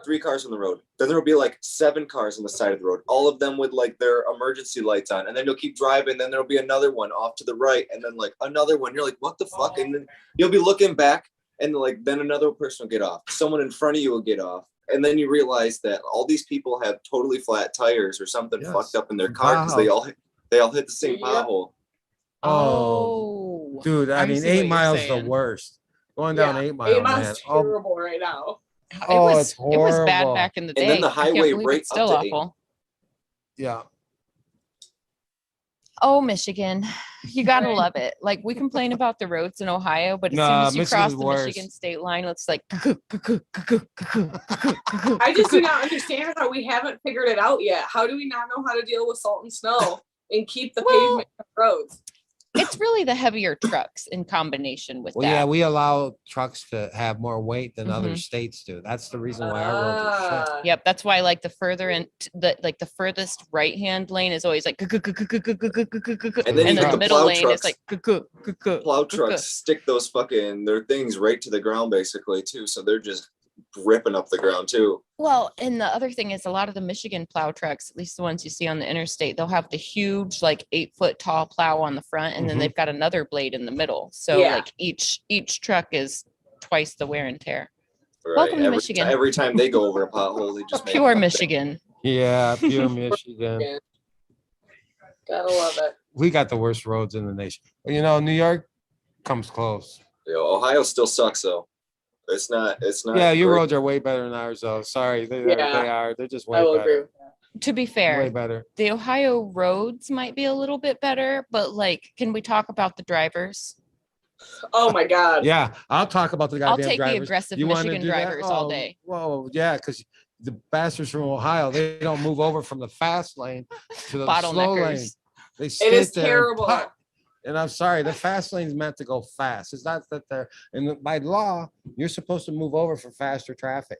[SPEAKER 2] 3 cars on the road. Then there'll be 7 cars on the side of the road, all of them with their emergency lights on. And then you'll keep driving, then there'll be another one off to the right, and then another one. You're like, what the fuck? And then you'll be looking back, and then another person will get off. Someone in front of you will get off. And then you realize that all these people have totally flat tires or something
[SPEAKER 6] Yes.
[SPEAKER 2] fucked up in their car because they all hit the same
[SPEAKER 3] Yep.
[SPEAKER 2] pothole.
[SPEAKER 5] Oh,
[SPEAKER 6] Dude, I mean,
[SPEAKER 5] see what
[SPEAKER 6] 8
[SPEAKER 5] you're
[SPEAKER 6] miles the
[SPEAKER 5] saying.
[SPEAKER 6] worst. Going down 8 Mile,
[SPEAKER 3] 8
[SPEAKER 6] man.
[SPEAKER 3] miles
[SPEAKER 6] Oh,
[SPEAKER 3] terrible right now.
[SPEAKER 6] Oh,
[SPEAKER 5] it was bad
[SPEAKER 6] horrible.
[SPEAKER 5] back in the
[SPEAKER 2] And
[SPEAKER 5] day.
[SPEAKER 2] then the
[SPEAKER 5] I can't
[SPEAKER 2] highway
[SPEAKER 5] believe
[SPEAKER 2] right
[SPEAKER 5] it's still
[SPEAKER 2] up to 8.
[SPEAKER 5] awful.
[SPEAKER 6] yeah.
[SPEAKER 5] Oh, Michigan, you gotta love it. We complain about the roads in Ohio, but as soon
[SPEAKER 6] Nah,
[SPEAKER 5] as you
[SPEAKER 6] Michigan's
[SPEAKER 5] cross the
[SPEAKER 6] worse.
[SPEAKER 5] Michigan state line, it's
[SPEAKER 3] I just do not understand how we haven't figured it out yet. How do we not know how to deal with salt and snow and keep the
[SPEAKER 5] Well,
[SPEAKER 3] pavement roads?
[SPEAKER 5] it's really the heavier trucks in combination with
[SPEAKER 6] Well,
[SPEAKER 5] that.
[SPEAKER 6] yeah, we allow trucks to have more weight than other
[SPEAKER 5] Mhm.
[SPEAKER 6] states do. That's the reason why our roads are shit.
[SPEAKER 5] Yep, that's why the further in the furthest right hand lane is always
[SPEAKER 2] And then
[SPEAKER 5] and
[SPEAKER 2] you
[SPEAKER 5] then
[SPEAKER 2] get
[SPEAKER 5] the
[SPEAKER 2] the
[SPEAKER 5] middle
[SPEAKER 2] plow
[SPEAKER 5] lane is
[SPEAKER 2] trucks. Plow trucks stick those their things right to the ground basically too. So they're just ripping up the ground too.
[SPEAKER 5] Well, and the other thing is a lot of the Michigan plow trucks, at least the ones you see on the interstate, they'll have the huge 8-foot tall plow on the front, and then
[SPEAKER 6] Mhm.
[SPEAKER 5] they've got another blade in the middle. So
[SPEAKER 3] Yeah.
[SPEAKER 5] each truck is twice the wear and tear.
[SPEAKER 2] Right?
[SPEAKER 5] Welcome to Michigan.
[SPEAKER 2] Every time they go over a pothole, they just make
[SPEAKER 5] Pure
[SPEAKER 2] nothing.
[SPEAKER 5] Michigan.
[SPEAKER 6] Yeah, pure Michigan.
[SPEAKER 3] Gotta love it.
[SPEAKER 6] We got the worst roads in the nation. But, New York comes close.
[SPEAKER 2] Ohio still sucks though. It's not.
[SPEAKER 6] Yeah, your
[SPEAKER 2] great.
[SPEAKER 6] roads are way better than ours, though. Sorry, they are. They're just
[SPEAKER 3] I
[SPEAKER 6] way
[SPEAKER 3] will agree
[SPEAKER 6] better.
[SPEAKER 3] with that.
[SPEAKER 5] To be
[SPEAKER 6] Way
[SPEAKER 5] fair,
[SPEAKER 6] better.
[SPEAKER 5] the Ohio roads might be a little bit better, but like, can we talk about the drivers?
[SPEAKER 3] Oh my God.
[SPEAKER 6] Yeah, I'll talk about the
[SPEAKER 5] I'll
[SPEAKER 6] goddamn
[SPEAKER 5] take the
[SPEAKER 6] drivers.
[SPEAKER 5] aggressive
[SPEAKER 6] You wanna
[SPEAKER 5] Michigan
[SPEAKER 6] do that?
[SPEAKER 5] drivers all
[SPEAKER 6] Oh,
[SPEAKER 5] day.
[SPEAKER 6] Whoa, yeah, because the bastards from Ohio, they don't move over from the fast lane to the slow lane.
[SPEAKER 5] Bottleneckers.
[SPEAKER 6] They
[SPEAKER 3] It
[SPEAKER 6] sit
[SPEAKER 3] is
[SPEAKER 6] there and
[SPEAKER 3] terrible.
[SPEAKER 6] putt. And I'm sorry, the fast lane's meant to go fast. It's not that they're, and by law, you're supposed to move over for faster traffic.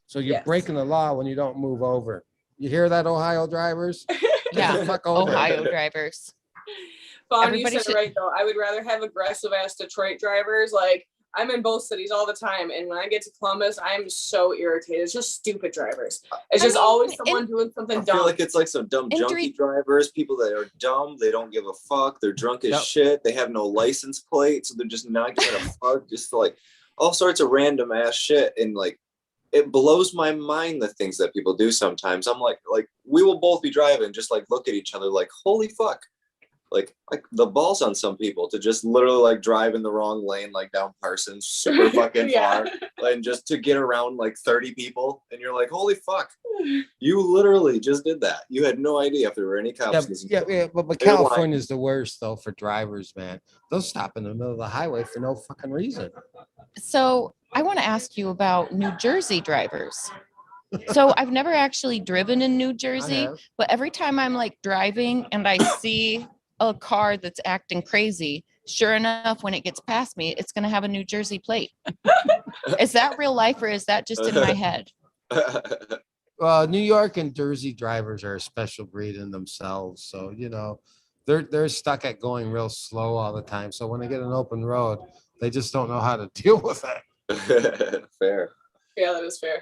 [SPEAKER 6] So you're
[SPEAKER 3] Yes.
[SPEAKER 6] breaking the law when you don't move over. You hear that, Ohio drivers?
[SPEAKER 5] Yeah,
[SPEAKER 6] Fuck over.
[SPEAKER 5] Ohio drivers.
[SPEAKER 3] Fawn, you
[SPEAKER 5] Everybody
[SPEAKER 3] said
[SPEAKER 5] should-
[SPEAKER 3] it right though. I would rather have aggressive ass Detroit drivers. Like I'm in both cities all the time, and when I get to Columbus, I'm so irritated. It's just stupid drivers. It's
[SPEAKER 5] I
[SPEAKER 3] just
[SPEAKER 5] mean,
[SPEAKER 3] always someone doing something
[SPEAKER 2] I feel
[SPEAKER 3] dumb.
[SPEAKER 2] like it's like some dumb
[SPEAKER 5] And
[SPEAKER 2] junkie drivers, people that are dumb. They don't give a fuck. They're drunk as
[SPEAKER 6] Yep.
[SPEAKER 2] shit. They have no license plate, so they're just not giving a fuck. Just like all sorts of random ass shit, and like it blows my mind the things that people do sometimes. I'm like we will both be driving, just like look at each other like holy fuck. Like the balls on some people to just literally like drive in the wrong lane, like down Parsons, super fucking
[SPEAKER 3] Yeah.
[SPEAKER 2] far, and just to get around like 30 people, and you're like, holy fuck, you literally just did that. You had no idea if there were any cops.
[SPEAKER 6] Yeah, but
[SPEAKER 2] They're lying.
[SPEAKER 6] California's the worst though for drivers, man. They'll stop in the middle of the highway for no fucking reason.
[SPEAKER 5] So I want to ask you about New Jersey drivers. So I've never actually driven in New Jersey,
[SPEAKER 6] have.
[SPEAKER 5] but every time I'm like driving and I see a car that's acting crazy, sure enough, when it gets past me, it's going to have a New Jersey plate. Is that real life or is that just in my head?
[SPEAKER 6] Well, New York and Jersey drivers are a special breed in themselves. So, you know, they're stuck at going real slow all the time. So when they get an open road, they just don't know how to deal with it.
[SPEAKER 2] Fair.
[SPEAKER 3] Yeah, that is fair.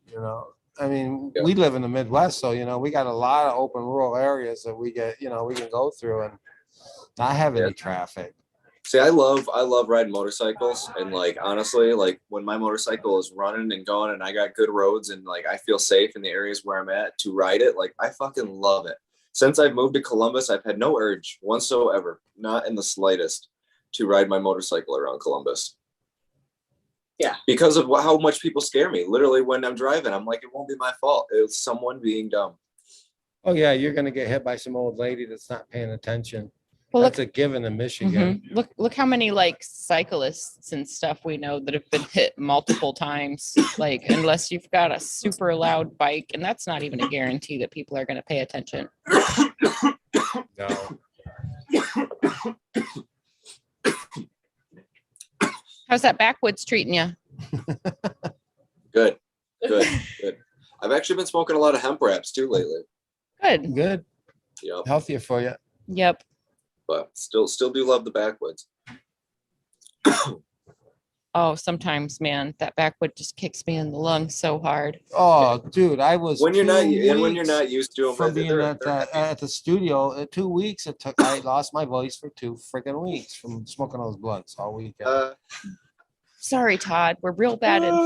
[SPEAKER 6] You know, I mean,
[SPEAKER 2] Yeah.
[SPEAKER 6] we live in the Midwest, so, you know, we got a lot of open rural areas that we get, you know, we can go through and not have any traffic.
[SPEAKER 2] See, I love riding motorcycles, and like honestly, like when my motorcycle is running and going and I got good roads and like I feel safe in the areas where I'm at to ride it, like I fucking love it. Since I've moved to Columbus, I've had no urge whatsoever, not in the slightest, to ride my motorcycle around Columbus.
[SPEAKER 3] Yeah.
[SPEAKER 2] Because of how much people scare me. Literally when I'm driving, I'm like, it won't be my fault. It's someone being dumb.
[SPEAKER 6] Oh yeah, you're gonna get hit by some old lady that's not paying attention.
[SPEAKER 5] Well,
[SPEAKER 6] That's a given in Michigan.
[SPEAKER 5] Look how many like cyclists and stuff we know that have been hit multiple times. Like unless you've got a super loud bike, and that's not even a guarantee that people are going to pay attention.
[SPEAKER 6] No.
[SPEAKER 5] How's that backwoods treating you?
[SPEAKER 2] Good. I've actually been smoking a lot of hemp wraps too lately.
[SPEAKER 5] Good.
[SPEAKER 6] Good.
[SPEAKER 2] Yep.
[SPEAKER 6] Healthier for you.
[SPEAKER 5] Yep.
[SPEAKER 2] But still do love the backwoods.
[SPEAKER 5] Oh, sometimes, man, that backwood just kicks me in the lungs so hard.
[SPEAKER 6] Oh, dude, I was
[SPEAKER 2] When you're not
[SPEAKER 6] 2
[SPEAKER 2] when you're
[SPEAKER 6] weeks
[SPEAKER 2] not used to them,
[SPEAKER 6] from being at the studio. 2 weeks it took. I lost my voice for 2 freaking weeks from smoking those blunts all weekend.
[SPEAKER 5] Sorry, Todd. We're real bad
[SPEAKER 2] That's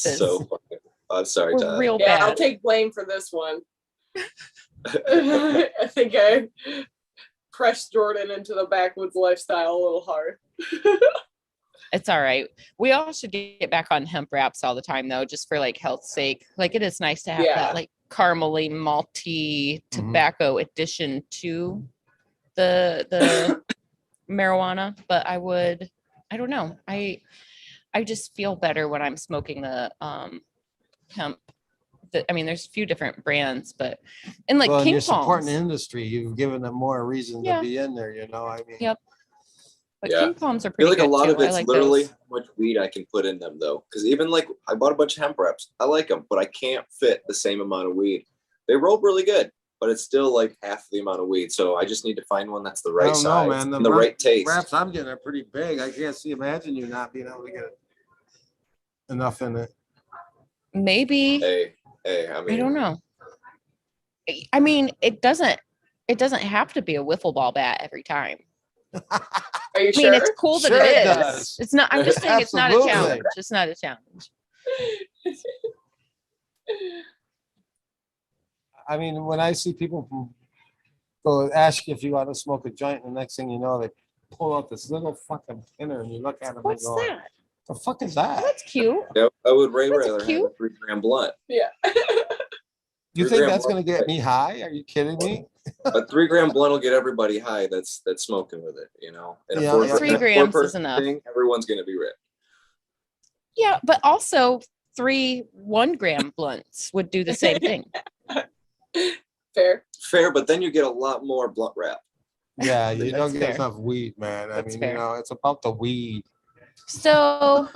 [SPEAKER 5] influences.
[SPEAKER 2] so funny. I'm sorry,
[SPEAKER 5] We're
[SPEAKER 2] Todd.
[SPEAKER 5] real
[SPEAKER 3] Yeah, I'll
[SPEAKER 5] bad.
[SPEAKER 3] take blame for this one. I think I pressed Jordan into the backwoods lifestyle a little hard.
[SPEAKER 5] It's all right. We all should get back on hemp wraps all the time, though, just for like health's sake. Like it is nice to have
[SPEAKER 3] Yeah.
[SPEAKER 5] that like caramely, malty tobacco addition to the marijuana. But I don't know. I just feel better when I'm smoking the hemp. I mean, there's a few different brands, but and like
[SPEAKER 6] Well,
[SPEAKER 5] King
[SPEAKER 6] you're supporting the
[SPEAKER 5] Palms.
[SPEAKER 6] industry. You've given them more reason
[SPEAKER 5] Yeah.
[SPEAKER 6] to be in there. You know, I mean,
[SPEAKER 5] Yep. But
[SPEAKER 2] Yeah.
[SPEAKER 5] King Palms are
[SPEAKER 2] I feel
[SPEAKER 5] pretty
[SPEAKER 2] like
[SPEAKER 5] good
[SPEAKER 2] a lot
[SPEAKER 5] too.
[SPEAKER 2] of
[SPEAKER 5] I
[SPEAKER 2] it's
[SPEAKER 5] like
[SPEAKER 2] literally
[SPEAKER 5] those.
[SPEAKER 2] how much weed I can put in them though. Because even like I bought a bunch of hemp wraps. I like them, but I can't fit the same amount of weed. They roll really good, but it's still like half the amount of weed. So I just need to find one that's the
[SPEAKER 6] I
[SPEAKER 2] right
[SPEAKER 6] don't know,
[SPEAKER 2] size
[SPEAKER 6] man.
[SPEAKER 2] and the right taste.
[SPEAKER 6] Wraps I'm getting are pretty big. I can't imagine you not being able to get enough in it.
[SPEAKER 5] Maybe.
[SPEAKER 2] Hey, I mean,
[SPEAKER 5] I don't know. I mean, it doesn't have to be a wiffle ball bat every time.
[SPEAKER 3] Are you
[SPEAKER 5] I
[SPEAKER 3] sure?
[SPEAKER 5] mean, it's cool that
[SPEAKER 6] Sure
[SPEAKER 5] it
[SPEAKER 6] it
[SPEAKER 5] is.
[SPEAKER 6] does.
[SPEAKER 5] It's not. I'm just saying it's not a
[SPEAKER 6] Absolutely.
[SPEAKER 5] challenge. It's not a challenge.
[SPEAKER 6] I mean, when I see people go ask you if you want to smoke a joint, and the next thing you know, they pull out this little fucking pinner and you look at them
[SPEAKER 5] What's
[SPEAKER 6] and go,
[SPEAKER 5] that?
[SPEAKER 6] the fuck is that?
[SPEAKER 5] That's cute.
[SPEAKER 2] Yeah, I would way
[SPEAKER 5] That's
[SPEAKER 2] rather have
[SPEAKER 5] cute.
[SPEAKER 2] a 3 gram blunt.
[SPEAKER 3] Yeah.
[SPEAKER 6] You
[SPEAKER 2] 3
[SPEAKER 6] think
[SPEAKER 2] gram
[SPEAKER 6] that's
[SPEAKER 2] blunt,
[SPEAKER 6] gonna get me high? Are you kidding me?
[SPEAKER 2] a 3 gram blunt will get everybody high. That's smoking with it, you know. And
[SPEAKER 6] Yeah,
[SPEAKER 2] a 4
[SPEAKER 6] yeah.
[SPEAKER 5] 3 grams is enough.
[SPEAKER 2] thing, everyone's gonna be ripped.
[SPEAKER 5] Yeah, but also 3 1-gram blunts would do the same thing.
[SPEAKER 3] Fair.
[SPEAKER 2] Fair, but then you get a lot more blunt wrap.
[SPEAKER 6] Yeah, you don't
[SPEAKER 5] That's
[SPEAKER 6] get
[SPEAKER 5] fair.
[SPEAKER 6] enough weed, man. I
[SPEAKER 5] That's
[SPEAKER 6] mean,
[SPEAKER 5] fair.
[SPEAKER 6] you know, it's about the weed.
[SPEAKER 5] So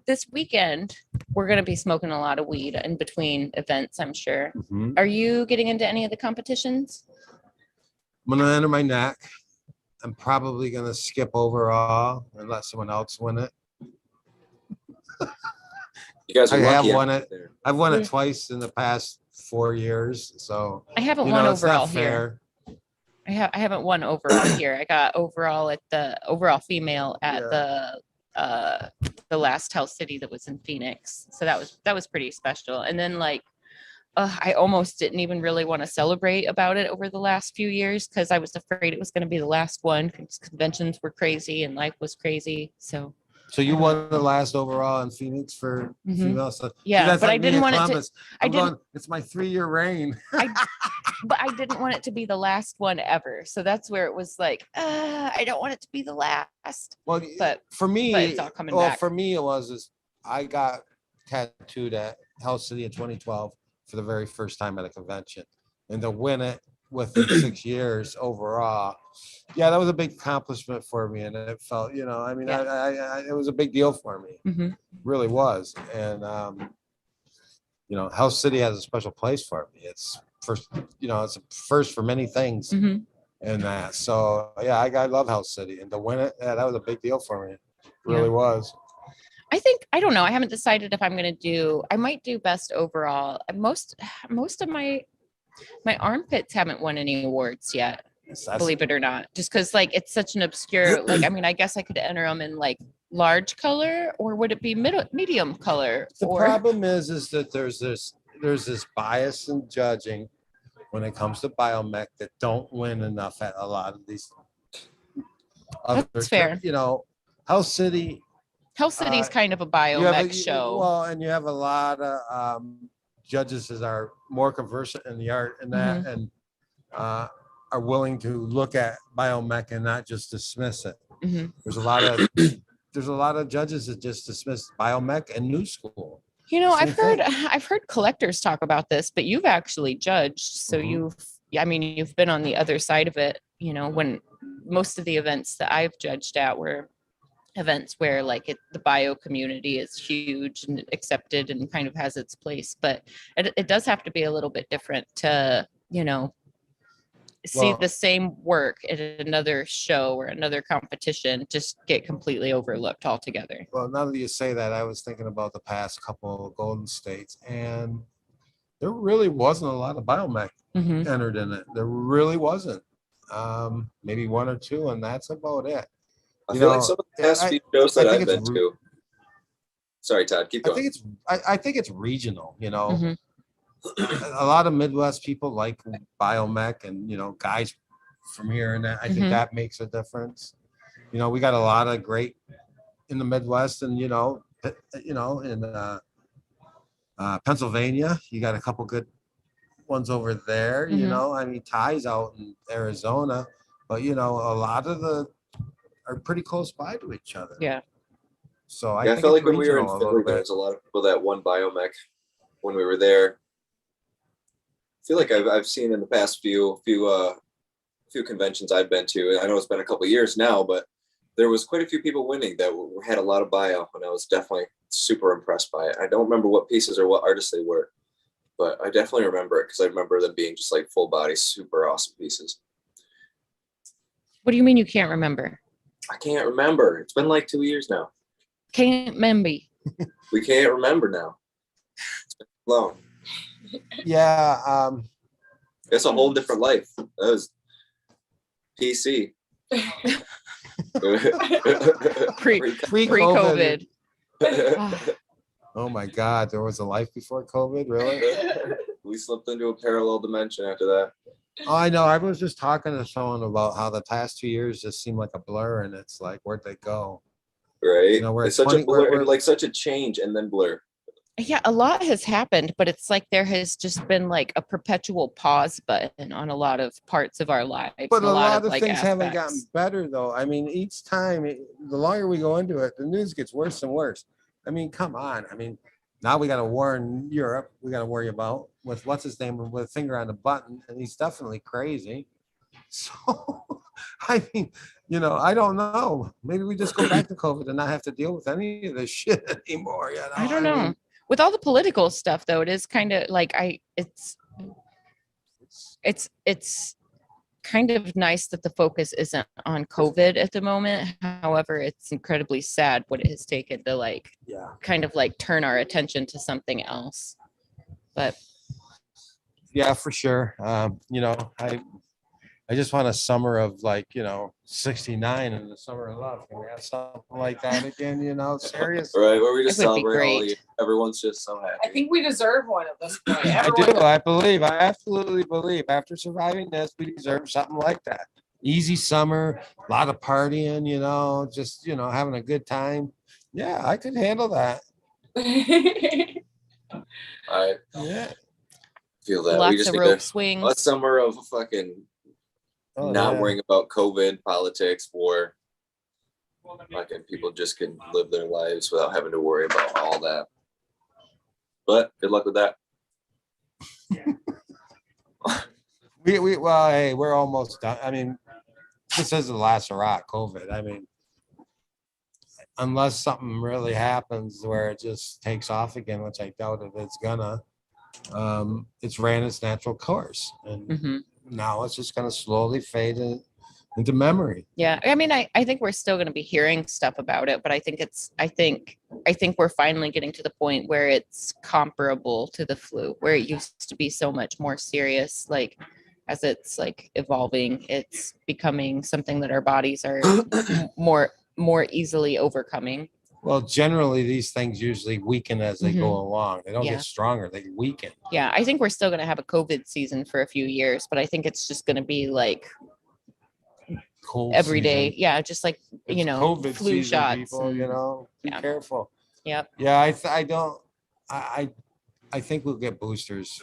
[SPEAKER 5] this weekend, we're going to be smoking a lot of weed in between events, I'm sure.
[SPEAKER 6] Mhm.
[SPEAKER 5] Are you getting into any of the competitions?
[SPEAKER 6] I'm gonna enter my neck. I'm probably gonna skip overall and let someone else win it.
[SPEAKER 2] You guys are
[SPEAKER 6] I have
[SPEAKER 2] lucky.
[SPEAKER 6] won it.
[SPEAKER 2] There.
[SPEAKER 6] I've won it twice in the past 4 years, so
[SPEAKER 5] I haven't
[SPEAKER 6] you
[SPEAKER 5] won
[SPEAKER 6] know it's not
[SPEAKER 5] overall here.
[SPEAKER 6] fair.
[SPEAKER 5] I haven't won overall here. I got overall at the overall female at
[SPEAKER 6] Yeah.
[SPEAKER 5] the last Hell City that was in Phoenix. So that was pretty special. And then like I almost didn't even really want to celebrate about it over the last few years because I was afraid it was going to be the last one because conventions were crazy and life was crazy. So
[SPEAKER 6] So you won the last overall in Phoenix for
[SPEAKER 5] Mhm.
[SPEAKER 6] female stuff.
[SPEAKER 5] Yeah,
[SPEAKER 6] that's
[SPEAKER 5] but I
[SPEAKER 6] like me
[SPEAKER 5] didn't
[SPEAKER 6] in
[SPEAKER 5] want it to-
[SPEAKER 6] Columbus.
[SPEAKER 5] I
[SPEAKER 6] I'm
[SPEAKER 5] didn't-
[SPEAKER 6] going, it's my 3-year reign.
[SPEAKER 5] but I didn't want it to be the last one ever. So that's where it was like, I don't want it to be the last.
[SPEAKER 6] Well,
[SPEAKER 5] But
[SPEAKER 6] for me,
[SPEAKER 5] but it's all coming
[SPEAKER 6] well,
[SPEAKER 5] back.
[SPEAKER 6] for me, it was I got tattooed at Hell City in 2012 for the very first time at a convention, and to win it within 6 years overall, yeah, that was a big accomplishment for me, and it felt, you know, I mean,
[SPEAKER 5] Yeah.
[SPEAKER 6] I it was a big deal for me,
[SPEAKER 5] Mhm.
[SPEAKER 6] really was, and you know, Hell City has a special place for me. It's first, you know, it's a first for many things.
[SPEAKER 5] Mhm.
[SPEAKER 6] And that. So yeah, I love House City, and to win it, yeah, that was a big deal for me. It really was.
[SPEAKER 5] I don't know. I haven't decided if I'm going to do, I might do best overall. Most of my armpits haven't won any awards yet,
[SPEAKER 6] That's-
[SPEAKER 5] believe it or not, just because like it's such an obscure, like, I mean, I guess I could enter them in like large color, or would it be medium color?
[SPEAKER 6] the
[SPEAKER 5] or
[SPEAKER 6] problem is that there's this bias in judging when it comes to biomech that don't win enough at a lot of these other,
[SPEAKER 5] That's fair.
[SPEAKER 6] you know, House City.
[SPEAKER 5] Hell City's kind of a
[SPEAKER 6] You have
[SPEAKER 5] biomech show.
[SPEAKER 6] Well, and you have a lot of judges that are more conversant in the art and that, and are willing to look at biomech and not just dismiss it.
[SPEAKER 5] Mhm.
[SPEAKER 6] There's a lot of judges that just dismiss biomech and new school.
[SPEAKER 5] You know,
[SPEAKER 6] Same thing.
[SPEAKER 5] I've heard collectors talk about this, but you've actually judged. So
[SPEAKER 6] Mhm.
[SPEAKER 5] you've been on the other side of it, you know, when most of the events that I've judged at were events where like the bio community is huge and accepted and kind of has its place, but it does have to be a little bit different to, you know, see
[SPEAKER 6] Well-
[SPEAKER 5] the same work at another show or another competition just get completely overlooked altogether.
[SPEAKER 6] Well, now that you say that, I was thinking about the past couple of Golden States, and there really wasn't a lot of biomech
[SPEAKER 5] Mhm.
[SPEAKER 6] entered in it. There really wasn't. Maybe one or two, and that's about it.
[SPEAKER 2] I
[SPEAKER 6] You
[SPEAKER 2] feel
[SPEAKER 6] know,
[SPEAKER 2] like some of the past
[SPEAKER 6] I-
[SPEAKER 2] few shows that
[SPEAKER 6] I think
[SPEAKER 2] I've been
[SPEAKER 6] it's
[SPEAKER 2] to. Sorry, Todd, keep
[SPEAKER 6] I
[SPEAKER 2] going.
[SPEAKER 6] think I think it's regional. You know,
[SPEAKER 5] Mhm.
[SPEAKER 6] a lot of Midwest people like biomech, and you know, guys from here and that. I think
[SPEAKER 5] Mhm.
[SPEAKER 6] that makes a difference. You know, we got a lot of great in the Midwest, and you know, in Pennsylvania, you got a couple good ones over there. You
[SPEAKER 5] Mhm.
[SPEAKER 6] know, I mean, Ty's out in Arizona, but you know, a lot of the are pretty close by to each other.
[SPEAKER 5] Yeah.
[SPEAKER 6] So I
[SPEAKER 2] Yeah, I
[SPEAKER 6] think
[SPEAKER 2] felt
[SPEAKER 6] it's
[SPEAKER 2] like when we were in
[SPEAKER 6] regional a
[SPEAKER 2] Philly,
[SPEAKER 6] little
[SPEAKER 2] there
[SPEAKER 6] bit.
[SPEAKER 2] was a lot of people that won biomech when we were there. I feel like I've seen in the past few conventions I've been to, and I know it's been a couple of years now, but there was quite a few people winning that had a lot of bio, and I was definitely super impressed by it. I don't remember what pieces or what artists they were, but I definitely remember it because I remember them being just like full body, super awesome pieces.
[SPEAKER 5] What do you mean you can't remember?
[SPEAKER 2] I can't remember. It's been like 2 years now.
[SPEAKER 5] Can't remember.
[SPEAKER 2] We can't remember now. It's been long.
[SPEAKER 6] Yeah.
[SPEAKER 2] It's a whole different life. That was PC.
[SPEAKER 5] Pre-COVID. Ah,
[SPEAKER 6] Oh my God, there was a life before COVID, really?
[SPEAKER 2] We slipped into a parallel dimension after that.
[SPEAKER 6] Oh, I know. I was just talking to someone about how the past 2 years just seem like a blur, and it's like, where'd they go?
[SPEAKER 2] Right?
[SPEAKER 6] You know, we're
[SPEAKER 2] It's
[SPEAKER 6] at
[SPEAKER 2] such a
[SPEAKER 6] 20,
[SPEAKER 2] blur, like such a change and then blur.
[SPEAKER 5] Yeah, a lot has happened, but it's like there has just been like a perpetual pause button on a lot of parts of our lives.
[SPEAKER 6] but
[SPEAKER 5] and
[SPEAKER 6] a lot
[SPEAKER 5] of
[SPEAKER 6] of
[SPEAKER 5] like
[SPEAKER 6] things haven't gotten
[SPEAKER 5] aspects.
[SPEAKER 6] better, though. I mean, each time, the longer we go into it, the news gets worse and worse. I mean, come on. I mean, now we got a war in Europe we got to worry about with what's his name with a finger on the button, and he's definitely crazy. So, I mean, I don't know. Maybe we just go back to COVID and not have to deal with any of this shit anymore.
[SPEAKER 5] I don't know.
[SPEAKER 6] mean,
[SPEAKER 5] With all the political stuff though, it is kind of like it's kind of nice that the focus isn't on COVID at the moment. However, it's incredibly sad what it has taken to like
[SPEAKER 6] yeah.
[SPEAKER 5] kind of like turn our attention to something else. But
[SPEAKER 6] Yeah, for sure. I just want a summer of like, 69 and the summer of love. Can we have something like that again? Seriously.
[SPEAKER 2] Right, where we just
[SPEAKER 5] It would be
[SPEAKER 2] celebrate all
[SPEAKER 5] great.
[SPEAKER 2] year. Everyone's just so happy.
[SPEAKER 3] I think we deserve one at this point.
[SPEAKER 6] I
[SPEAKER 3] Everyone
[SPEAKER 6] do. I absolutely believe after surviving this, we deserve something like that. Easy summer, a lot of partying, just, having a good time. Yeah, I could handle that.
[SPEAKER 2] I
[SPEAKER 6] Yeah.
[SPEAKER 2] feel that we
[SPEAKER 5] lots
[SPEAKER 2] just
[SPEAKER 5] of
[SPEAKER 2] need
[SPEAKER 5] rope
[SPEAKER 2] a
[SPEAKER 5] swings.
[SPEAKER 2] summer of fucking
[SPEAKER 6] Oh,
[SPEAKER 2] not
[SPEAKER 6] yeah.
[SPEAKER 2] worrying about COVID, politics, war. Fucking people just can live their lives without having to worry about all that. But good luck with that.
[SPEAKER 6] Well, hey, we're almost done. I mean, this is the last hurrah, COVID. I mean, unless something really happens where it just takes off again, which I doubt it's gonna, it's ran its natural course. And
[SPEAKER 5] Mhm.
[SPEAKER 6] now it's just gonna slowly fade into memory.
[SPEAKER 5] Yeah, I mean, I think we're still going to be hearing stuff about it, but I think we're finally getting to the point where it's comparable to the flu, where it used to be so much more serious. Like as it's like evolving, it's becoming something that our bodies are more easily overcoming.
[SPEAKER 6] Well, generally, these things usually weaken as they go along. They don't
[SPEAKER 5] Yeah.
[SPEAKER 6] get stronger; they weaken.
[SPEAKER 5] Yeah, I think we're still going to have a COVID season for a few years, but I think it's just going to be like
[SPEAKER 6] Cold
[SPEAKER 5] every day.
[SPEAKER 6] season.
[SPEAKER 5] Yeah, just like
[SPEAKER 6] It's COVID
[SPEAKER 5] flu
[SPEAKER 6] season,
[SPEAKER 5] shots.
[SPEAKER 6] people. Be
[SPEAKER 5] yeah.
[SPEAKER 6] careful.
[SPEAKER 5] Yep.
[SPEAKER 6] Yeah, I don't. I think we'll get boosters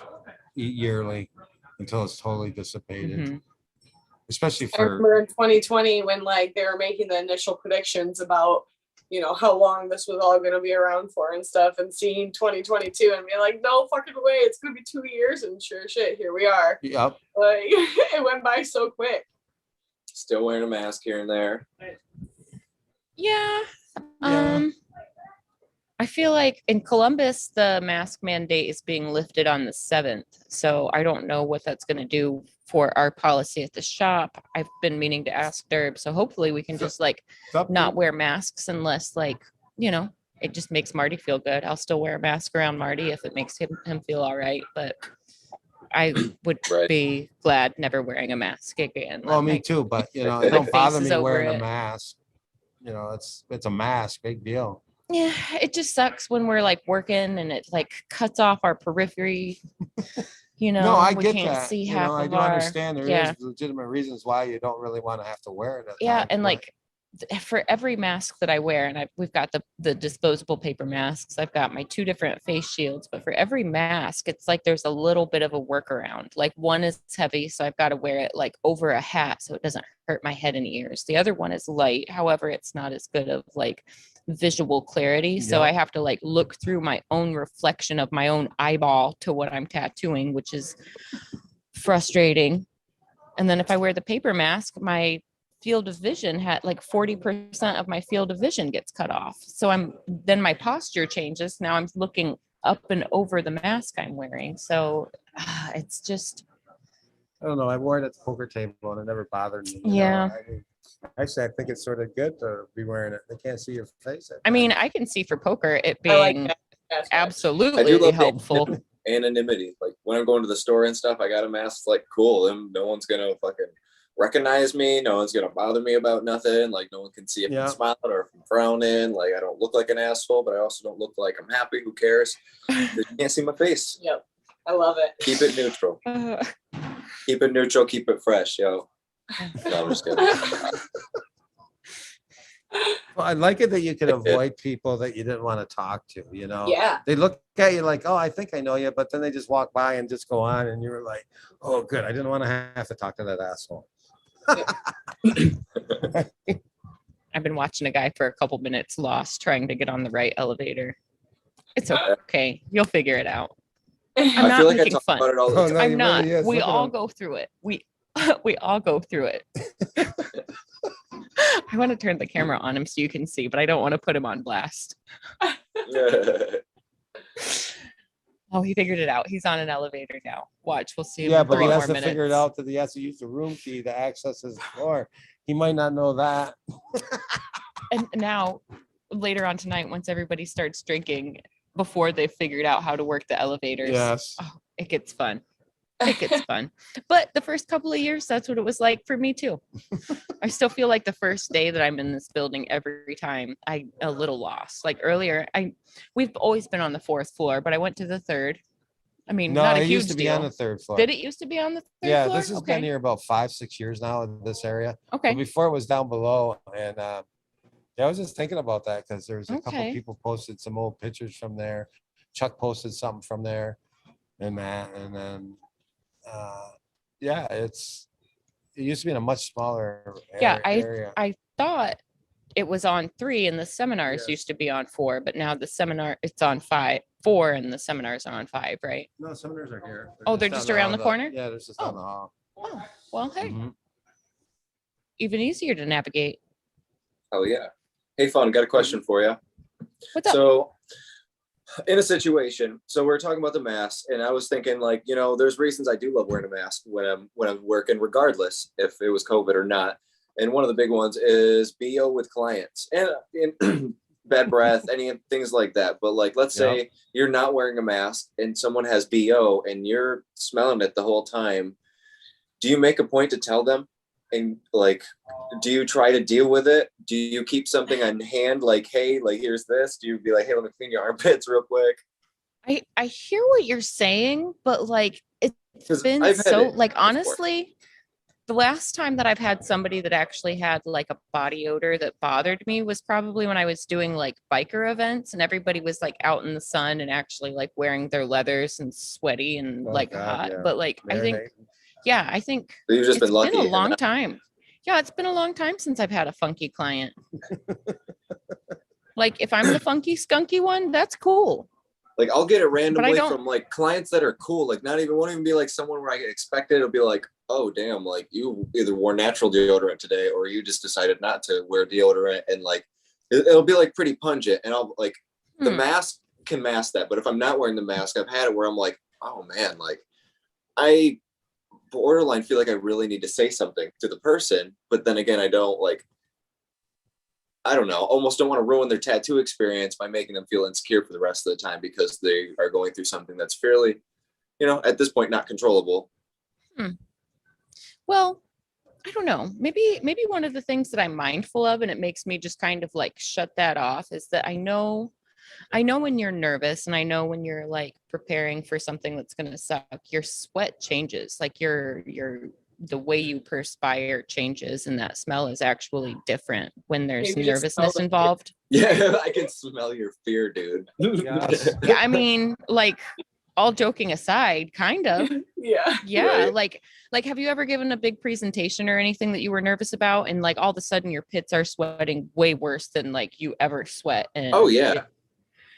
[SPEAKER 6] yearly until it's totally dissipated.
[SPEAKER 5] Mhm.
[SPEAKER 6] Especially
[SPEAKER 3] I
[SPEAKER 6] for
[SPEAKER 3] remember in 2020 when like they were making the initial predictions about how long this was all going to be around for and stuff, and seeing 2022 and being like, no fucking way, it's going to be 2 years, and sure shit, here we are.
[SPEAKER 6] Yep.
[SPEAKER 3] Like it went by so quick.
[SPEAKER 2] Still wearing a mask here and there.
[SPEAKER 5] Yeah.
[SPEAKER 6] Yeah.
[SPEAKER 5] I feel like in Columbus, the mask mandate is being lifted on the 7th. So I don't know what that's going to do for our policy at the shop. I've been meaning to ask Derb. So hopefully we can just like not wear masks unless like, it just makes Marty feel good. I'll still wear a mask around Marty if it makes him feel all right. But I would
[SPEAKER 2] Right.
[SPEAKER 5] be glad never wearing a mask again.
[SPEAKER 6] Well, me
[SPEAKER 5] Like,
[SPEAKER 6] too, but it
[SPEAKER 2] My
[SPEAKER 6] don't bother
[SPEAKER 5] face is
[SPEAKER 6] me
[SPEAKER 5] over
[SPEAKER 6] wearing a
[SPEAKER 5] it.
[SPEAKER 6] mask. It's a mask, big deal.
[SPEAKER 5] Yeah, it just sucks when we're like working and it like cuts off our periphery.
[SPEAKER 6] No, I
[SPEAKER 5] we
[SPEAKER 6] get
[SPEAKER 5] can't
[SPEAKER 6] that.
[SPEAKER 5] see half
[SPEAKER 6] I
[SPEAKER 5] of
[SPEAKER 6] do
[SPEAKER 5] our.
[SPEAKER 6] understand there is
[SPEAKER 5] yeah.
[SPEAKER 6] legitimate reasons why you don't really want to have to wear it. At
[SPEAKER 5] Yeah,
[SPEAKER 6] times,
[SPEAKER 5] and
[SPEAKER 6] but-
[SPEAKER 5] like for every mask that I wear, and we've got the disposable paper masks. I've got my 2 different face shields, but for every mask, it's like there's a little bit of a workaround. Like one is heavy, so I've got to wear it like over a hat so it doesn't hurt my head and ears. The other one is light, however, it's not as good of like visual clarity. So I have to like look through my own reflection of my own eyeball to what I'm tattooing, which is frustrating. And then if I wear the paper mask, my field of vision had like 40% of my field of vision gets cut off. So then my posture changes. Now I'm looking up and over the mask I'm wearing. So it's just.
[SPEAKER 6] I don't know. I wore it at the poker table and it never bothered me.
[SPEAKER 5] Yeah.
[SPEAKER 6] Actually, I think it's sort of good to be wearing it. They can't see your face.
[SPEAKER 5] I mean, I can see for poker it
[SPEAKER 3] I like
[SPEAKER 5] being
[SPEAKER 3] that. That's
[SPEAKER 5] absolutely
[SPEAKER 2] love the
[SPEAKER 5] helpful.
[SPEAKER 2] Anonymity. Like when I'm going to the store and stuff, I got a mask. Like cool, and no one's gonna fucking recognize me. No one's gonna bother me about nothing. Like no one can see if I'm smiling or if I'm frowning. Like I don't look like an asshole, but I also don't look like I'm happy. Who cares? You can't see my face.
[SPEAKER 3] Yep, I love it.
[SPEAKER 2] Keep it neutral. Keep it neutral, keep it fresh, yo. No, I'm just kidding.
[SPEAKER 6] Well, I like it that you can avoid people that you didn't want to talk to, you know?
[SPEAKER 3] Yeah.
[SPEAKER 6] They look at you like, oh, I think I know you, but then they just walk by and just go on, and you're like, oh, good. I didn't want to have to talk to that asshole.
[SPEAKER 5] I've been watching a guy for a couple minutes lost trying to get on the right elevator. It's okay. You'll figure it out. I'm
[SPEAKER 2] I
[SPEAKER 5] not
[SPEAKER 2] feel like I
[SPEAKER 5] making
[SPEAKER 2] talk
[SPEAKER 5] fun.
[SPEAKER 2] about it all the
[SPEAKER 6] Oh,
[SPEAKER 2] time.
[SPEAKER 6] no,
[SPEAKER 5] I'm
[SPEAKER 6] he
[SPEAKER 5] not.
[SPEAKER 6] really is.
[SPEAKER 5] We
[SPEAKER 6] Look at
[SPEAKER 5] all
[SPEAKER 6] him.
[SPEAKER 5] go through it. We all go through it. I want to turn the camera on him so you can see, but I don't want to put him on blast. Oh, he figured it out. He's on an elevator now. Watch, we'll see him
[SPEAKER 6] Yeah,
[SPEAKER 5] in
[SPEAKER 6] but
[SPEAKER 5] 3
[SPEAKER 6] he
[SPEAKER 5] more
[SPEAKER 6] has to
[SPEAKER 5] minutes.
[SPEAKER 6] figure it out that he has to use the room key to access his floor. He might not know that.
[SPEAKER 5] And now, later on tonight, once everybody starts drinking, before they've figured out how to work the elevators,
[SPEAKER 6] Yes.
[SPEAKER 5] oh, it gets fun. It gets fun. But the first couple of years, that's what it was like for me too. I still feel like the first day that I'm in this building, every time I'm a little lost. Like earlier, we've always been on the 4th floor, but I went to the 3rd. I mean,
[SPEAKER 6] No,
[SPEAKER 5] not a
[SPEAKER 6] it
[SPEAKER 5] huge
[SPEAKER 6] used to be on
[SPEAKER 5] deal.
[SPEAKER 6] the 3rd floor.
[SPEAKER 5] Did it used to be on the 3rd
[SPEAKER 6] Yeah,
[SPEAKER 5] floor?
[SPEAKER 6] this has been here about 5-6 years now in this area.
[SPEAKER 5] Okay.
[SPEAKER 6] But before it was down below, and yeah, I was just thinking about that because there's a couple
[SPEAKER 5] Okay.
[SPEAKER 6] people posted some old pictures from there. Chuck posted something from there, and that, and then yeah, it used to be in a much smaller area.
[SPEAKER 5] I thought it was on 3 and the seminars
[SPEAKER 6] Yes.
[SPEAKER 5] used to be on 4, but now it's on 4 and the seminars are on 5, right?
[SPEAKER 6] No, seminars are here.
[SPEAKER 5] Oh, they're just
[SPEAKER 6] down
[SPEAKER 5] around the
[SPEAKER 6] hall.
[SPEAKER 5] corner?
[SPEAKER 6] Yeah, they're just
[SPEAKER 5] Oh.
[SPEAKER 6] down the hall.
[SPEAKER 5] Oh, well, hey,
[SPEAKER 6] Mhm.
[SPEAKER 5] even easier to navigate.
[SPEAKER 2] Oh yeah. Hey, Fun, got a question for you.
[SPEAKER 5] What's up?
[SPEAKER 2] So in a situation, so we're talking about the mask, and I was thinking, like, you know, there's reasons I do love wearing a mask when I'm working, regardless if it was COVID or not. And one of the big ones is BO with clients and bad breath, any things like that. But like, let's say you're not wearing a mask and someone has BO and you're smelling it the whole time. Do you make a point to tell them? And like, do you try to deal with it? Do you keep something on hand? Like, hey, like, here's this. Do you be like, hey, let me clean your armpits real quick?
[SPEAKER 5] I hear what you're saying, but like, it's
[SPEAKER 2] 'Cause
[SPEAKER 5] been
[SPEAKER 2] I've had
[SPEAKER 5] so,
[SPEAKER 2] it
[SPEAKER 5] like,
[SPEAKER 2] before.
[SPEAKER 5] honestly, the last time that I've had somebody that actually had like a body odor that bothered me was probably when I was doing like biker events and everybody was like out in the sun and actually like wearing their leathers and sweaty and
[SPEAKER 6] Oh,
[SPEAKER 5] like
[SPEAKER 6] God,
[SPEAKER 5] hot.
[SPEAKER 6] yeah.
[SPEAKER 5] But like, I think,
[SPEAKER 6] Marinating.
[SPEAKER 5] I think
[SPEAKER 2] So you've just
[SPEAKER 5] it's
[SPEAKER 2] been lucky.
[SPEAKER 5] been a
[SPEAKER 2] and
[SPEAKER 5] long
[SPEAKER 2] not-
[SPEAKER 5] time. Yeah, it's been a long time since I've had a funky client. Like, if I'm the funky skunky one, that's cool.
[SPEAKER 2] Like, I'll get it randomly
[SPEAKER 5] don't-
[SPEAKER 2] from like clients that are cool. Like, won't even be like someone where I expect it. It'll be like, oh damn, like you either wore natural deodorant today or you just decided not to wear deodorant, and like it'll be like pretty pungent. And I'll like the mask can mask that, but if I'm not wearing the mask, I've had it where I'm like, oh man, like I borderline feel like I really need to say something to the person, but then again, I don't know, almost don't want to ruin their tattoo experience by making them feel insecure for the rest of the time because they are going through something that's fairly, you know, at this point, not controllable.
[SPEAKER 5] Well, I don't know. Maybe one of the things that I'm mindful of, and it makes me just kind of like shut that off, is that I know when you're nervous and I know when you're like preparing for something that's going to suck, your sweat changes, like the way you perspire changes, and that smell is actually different when there's
[SPEAKER 3] Maybe just smell
[SPEAKER 5] nervousness
[SPEAKER 3] the-
[SPEAKER 5] involved.
[SPEAKER 2] Yeah, I can smell your fear, dude.
[SPEAKER 6] Yes.
[SPEAKER 5] Yeah, I mean, like, all joking aside, kind of.
[SPEAKER 3] Yeah.
[SPEAKER 5] Yeah,
[SPEAKER 2] Right.
[SPEAKER 5] like have you ever given a big presentation or anything that you were nervous about, and like all of a sudden your pits are sweating way worse than like you ever sweat? And
[SPEAKER 2] Oh yeah.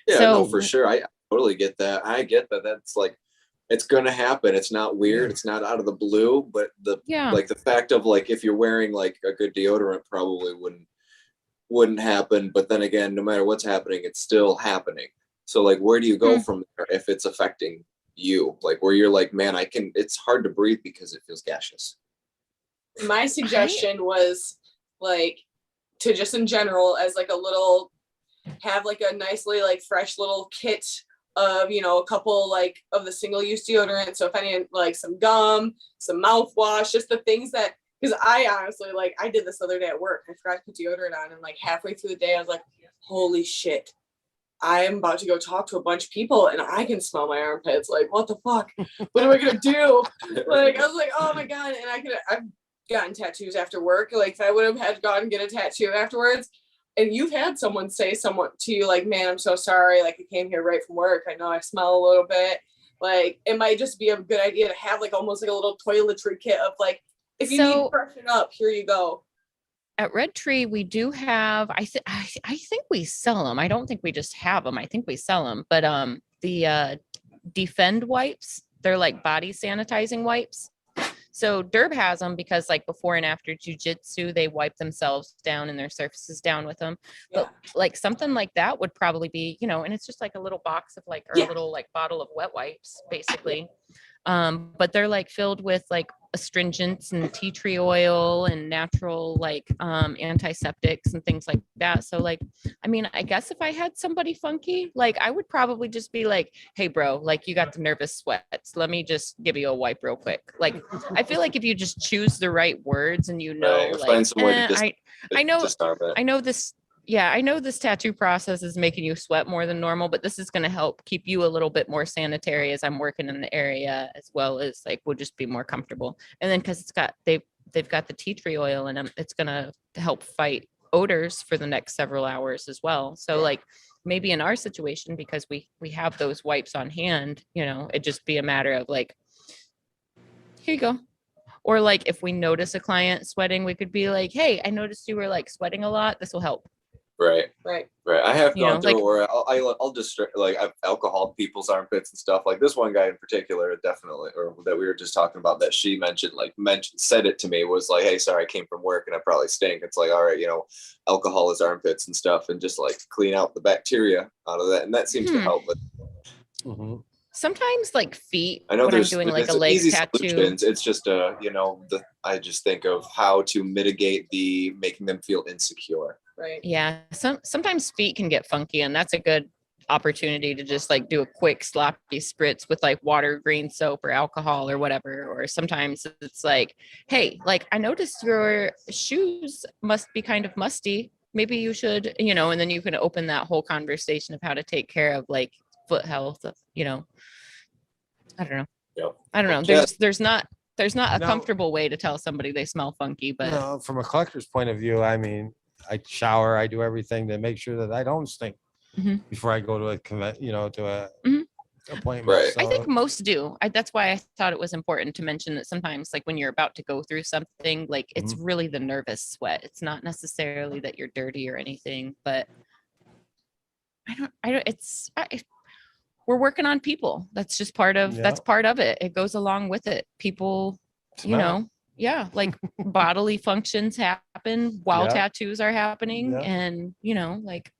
[SPEAKER 2] Yeah, no,
[SPEAKER 5] So-
[SPEAKER 2] for sure. I totally get that. I get that. That's like, it's gonna happen. It's not weird. It's not out of the blue, but like the fact of like, if you're wearing like a good deodorant, probably wouldn't happen. But then again, no matter what's happening, it's still happening. So like, where do you go from there if it's affecting you? Like where you're like, man, it's hard to breathe because it feels gaseous.
[SPEAKER 3] My suggestion was like to just in general as like a little, have like a nicely like fresh little kit of, you know, a couple like of the single use deodorant. So if I need like some gum, some mouthwash, just the things that, because I honestly, like, I did this the other day at work. I forgot to put deodorant on, and like halfway through the day, I was like, holy shit, I'm about to go talk to a bunch of people and I can smell my armpits. Like, what the fuck? What am I gonna do? Like, I was like, oh my God. And I've gotten tattoos after work. Like, if I would have had to go out and get a tattoo afterwards, and you've had someone say to you, like, man, I'm so sorry. Like, I came here right from work. I know I smell a little bit. Like, it might just be a good idea to have like almost like a little toiletry kit of like, if you need to freshen up, here you go.
[SPEAKER 5] At Red Tree, we do have, I think we sell them. I don't think we just have them. I think we sell them. But the Defend wipes, they're like body sanitizing wipes. So Derb has them because like before and after jujitsu, they wipe themselves down and their surfaces down with them.
[SPEAKER 3] Yeah.
[SPEAKER 5] But like something like that would probably be, and it's just like a little box of like, or a little like bottle of wet wipes, basically. But they're like filled with like astringents and tea tree oil and natural like antiseptics and things like that. So like, I mean, I guess if I had somebody funky, like I would probably just be like, hey bro, like you got the nervous sweats. Let me just give you a wipe real quick. Like, I feel like if you just choose the right words and
[SPEAKER 2] Right,
[SPEAKER 5] like,
[SPEAKER 2] find some way to
[SPEAKER 5] I know
[SPEAKER 2] disarm it.
[SPEAKER 5] I know this. Yeah, I know this tattoo process is making you sweat more than normal, but this is going to help keep you a little bit more sanitary as I'm working in the area, as well as like we'll just be more comfortable. And then because they've got the tea tree oil in them, it's going to help fight odors for the next several hours as well. So like maybe in our situation, because we have those wipes on hand, it'd just be a matter of like, here you go. Or like if we notice a client sweating, we could be like, hey, I noticed you were like sweating a lot. This will help.
[SPEAKER 2] Right. I have gone through where I'll just like I've alcohol people's armpits and stuff. Like this one guy in particular, definitely, or that we were just talking about that she said it to me, was like, hey, sorry, I came from work and I probably stink. It's like, all right, alcohol is armpits and stuff, and just like clean out the bacteria out of that, and that seems to help. But
[SPEAKER 5] sometimes like feet,
[SPEAKER 2] I know
[SPEAKER 5] when I'm doing like a leg tattoo,
[SPEAKER 2] solutions. It's just I just think of how to mitigate the making them feel insecure.
[SPEAKER 3] Right.
[SPEAKER 5] Yeah. Sometimes feet can get funky, and that's a good opportunity to just like do a quick sloppy spritz with like water, green soap, or alcohol or whatever. Or sometimes it's like, hey, like I noticed your shoes must be kind of musty. Maybe you should, and then you can open that whole conversation of how to take care of like foot health, I don't know.
[SPEAKER 2] Yep.
[SPEAKER 5] I don't know. There's not a comfortable way to tell somebody they smell funky, but
[SPEAKER 6] from a collector's point of view, I mean, I shower, I do everything to make sure that I don't stink before I go to a appointment.
[SPEAKER 2] Right.
[SPEAKER 6] So,
[SPEAKER 5] I think most do. That's why I thought it was important to mention that sometimes like when you're about to go through something, like it's really the nervous sweat. It's not necessarily that you're dirty or anything, but we're working on people. That's just part of it. It goes along with it. People, like bodily functions happen while tattoos are happening. And, like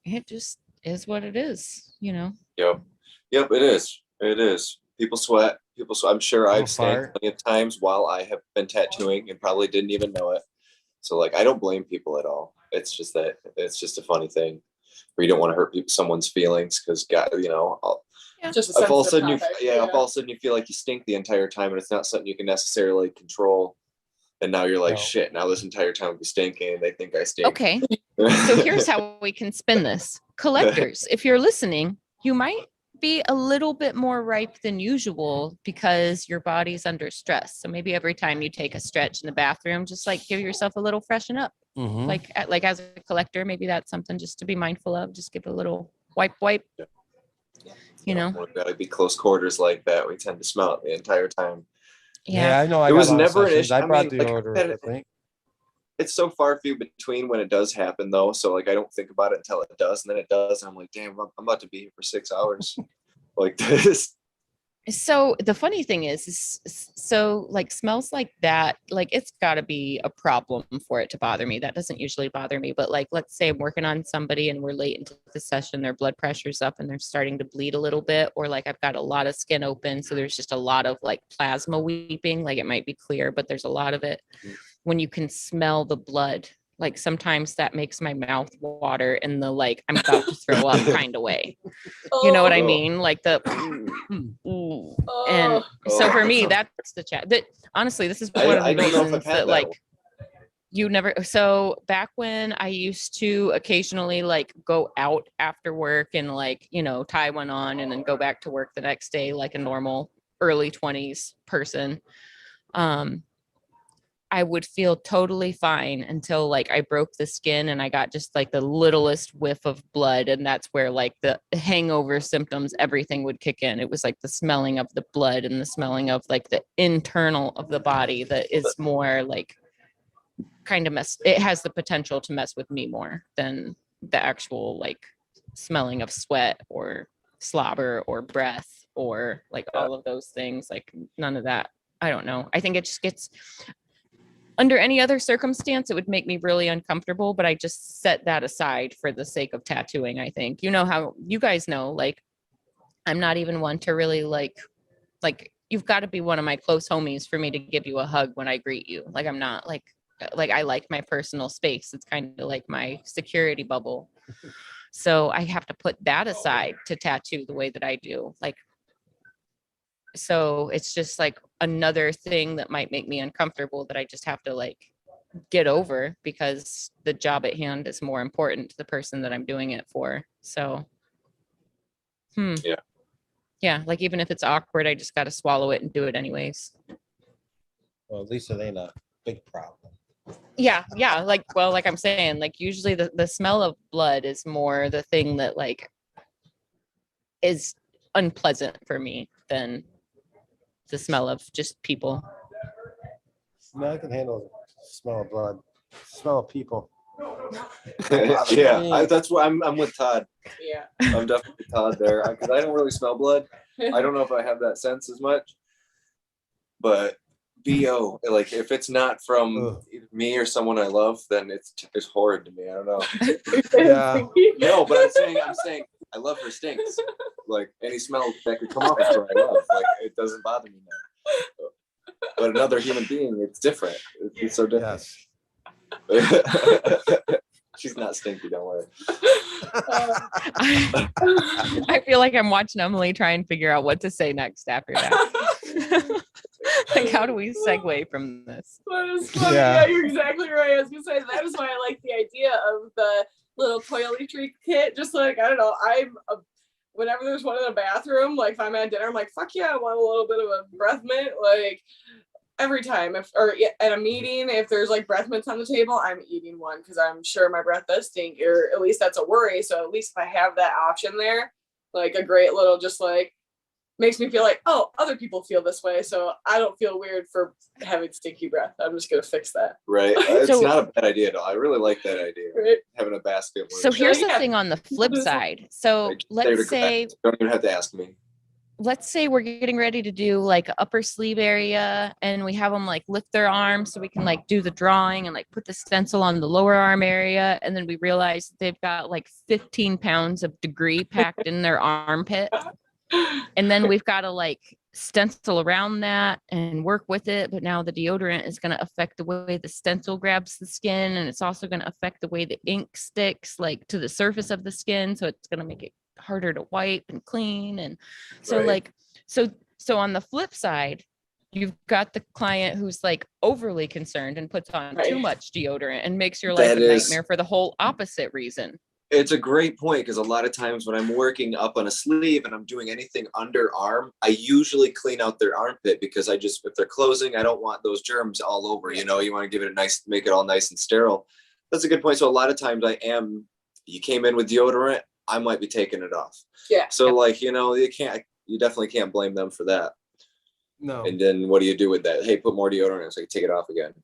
[SPEAKER 5] it just is what it is,
[SPEAKER 2] Yep, it is. It is. People sweat. I'm sure I've stank plenty of times while I have been tattooing and probably didn't even know it. So like, I don't blame people at all. It's just that it's just a funny thing where you don't want to hurt someone's feelings because if all of a sudden you feel like you stink the entire time and it's not something you can necessarily control, and now you're like, shit, now this entire time I'll be stinking and they think I stink.
[SPEAKER 5] Okay. So here's how we can spin this. Collectors, if you're listening, you might be a little bit more ripe than usual because your body's under stress. So maybe every time you take a stretch in the bathroom, just like give yourself a little freshen up. Like as a collector, maybe that's something just to be mindful of. Just give a little wipe.
[SPEAKER 2] Gotta be close quarters like that. We tend to smell it the entire time.
[SPEAKER 5] Yeah,
[SPEAKER 6] I know.
[SPEAKER 2] It was never an issue.
[SPEAKER 6] I brought the odor. I think
[SPEAKER 2] it's so far few between when it does happen, though. So like, I don't think about it until it does, and then it does, and I'm like, damn, I'm about to be here for 6 hours, like this.
[SPEAKER 5] So the funny thing is so like smells like that, like it's got to be a problem for it to bother me. That doesn't usually bother me, but like let's say I'm working on somebody and we're late into the session, their blood pressure's up and they're starting to bleed a little bit, or like I've got a lot of skin open, so there's just a lot of like plasma weeping. Like it might be clear, but there's a lot of it. When you can smell the blood, like sometimes that makes my mouth water in the like I'm about to throw up kind of way. You know what I mean? Like the and so for me, that's the chat. That honestly, this is one of the reasons that like You never, so back when I used to occasionally like go out after work and like, you know, tie one on and then go back to work the next day like a normal early 20s person. I would feel totally fine until like I broke the skin and I got just like the littlest whiff of blood. And that's where like the hangover symptoms, everything would kick in. It was like the smelling of the blood and the smelling of like the internal of the body that is more like kind of it has the potential to mess with me more than the actual like smelling of sweat or slobber or breath or like all of those things. Like none of that. I don't know. I think it just gets, under any other circumstance, it would make me really uncomfortable, but I just set that aside for the sake of tattooing. I think, you know, how you guys know, like, I'm not even one to really like, you've got to be one of my close homies for me to give you a hug when I greet you. Like, I'm not like I like my personal space. It's kind of like my security bubble. So I have to put that aside to tattoo the way that I do. Like, so it's just like another thing that might make me uncomfortable that I just have to like get over because the job at hand is more important to the person that I'm doing it for. So, yeah, like even if it's awkward, I just got to swallow it and do it anyways.
[SPEAKER 6] Well, at least it ain't a big problem.
[SPEAKER 5] Yeah. Like, well, like I'm saying, like usually the smell of blood is more the thing that like is unpleasant for me than the smell of just people.
[SPEAKER 6] No, I can handle the smell of blood, smell of people.
[SPEAKER 2] Yeah, that's why I'm with Todd.
[SPEAKER 3] Yeah.
[SPEAKER 2] I'm definitely Todd there because I don't really smell blood. I don't know if I have that sense as much, but BO, like if it's not from me or someone I love, then it's horrid to me. I don't know.
[SPEAKER 6] Yeah.
[SPEAKER 2] No, but I'm saying I love her stinks. Like any smell that could come off of her, I love. Like it doesn't bother me now. But another human being, it's different. It's so different.
[SPEAKER 6] Yes.
[SPEAKER 2] She's not stinky, don't worry.
[SPEAKER 5] I feel like I'm watching Emily try and figure out what to say next after that. Like, how do we segue from this?
[SPEAKER 3] That is funny. Yeah, you're exactly right. I was gonna say that is why I like the idea of the little toiletry kit. Just like I don't know, whenever there's one in the bathroom, like if I'm at dinner, I'm like, fuck yeah, I want a little bit of a breath mint. Like every time, or at a meeting, if there's like breath mints on the table, I'm eating one because I'm sure my breath does stink, or at least that's a worry. So at least if I have that option there, like a great little, just like makes me feel like, oh, other people feel this way, so I don't feel weird for having stinky breath. I'm just gonna fix that.
[SPEAKER 2] Right. It's not a bad idea at all. I really like that idea.
[SPEAKER 3] Right.
[SPEAKER 2] Having a basket.
[SPEAKER 5] So here's the thing on the flip side. So let's say,
[SPEAKER 2] don't even have to ask me.
[SPEAKER 5] Let's say we're getting ready to do like upper sleeve area and we have them like lift their arms so we can like do the drawing and like put the stencil on the lower arm area. And then we realize they've got like 15 pounds of degree packed in their armpit. And then we've got to like stencil around that and work with it. But now the deodorant is going to affect the way the stencil grabs the skin. And it's also going to affect the way the ink sticks like to the surface of the skin. So it's going to make it harder to wipe and clean. And so like, so on the flip side, you've got the client who's like overly concerned and puts on too much deodorant and makes your life a nightmare for the whole opposite reason.
[SPEAKER 2] It's a great point because a lot of times when I'm working up on a sleeve and I'm doing anything underarm, I usually clean out their armpit because if they're closing, I don't want those germs all over, you know, you want to give it make it all nice and sterile. That's a good point. So a lot of times you came in with deodorant, I might be taking it off. Yeah. So like, you know, you definitely can't blame them for that. No. And then what do you do with that? Hey, put more deodorant so you take it off again.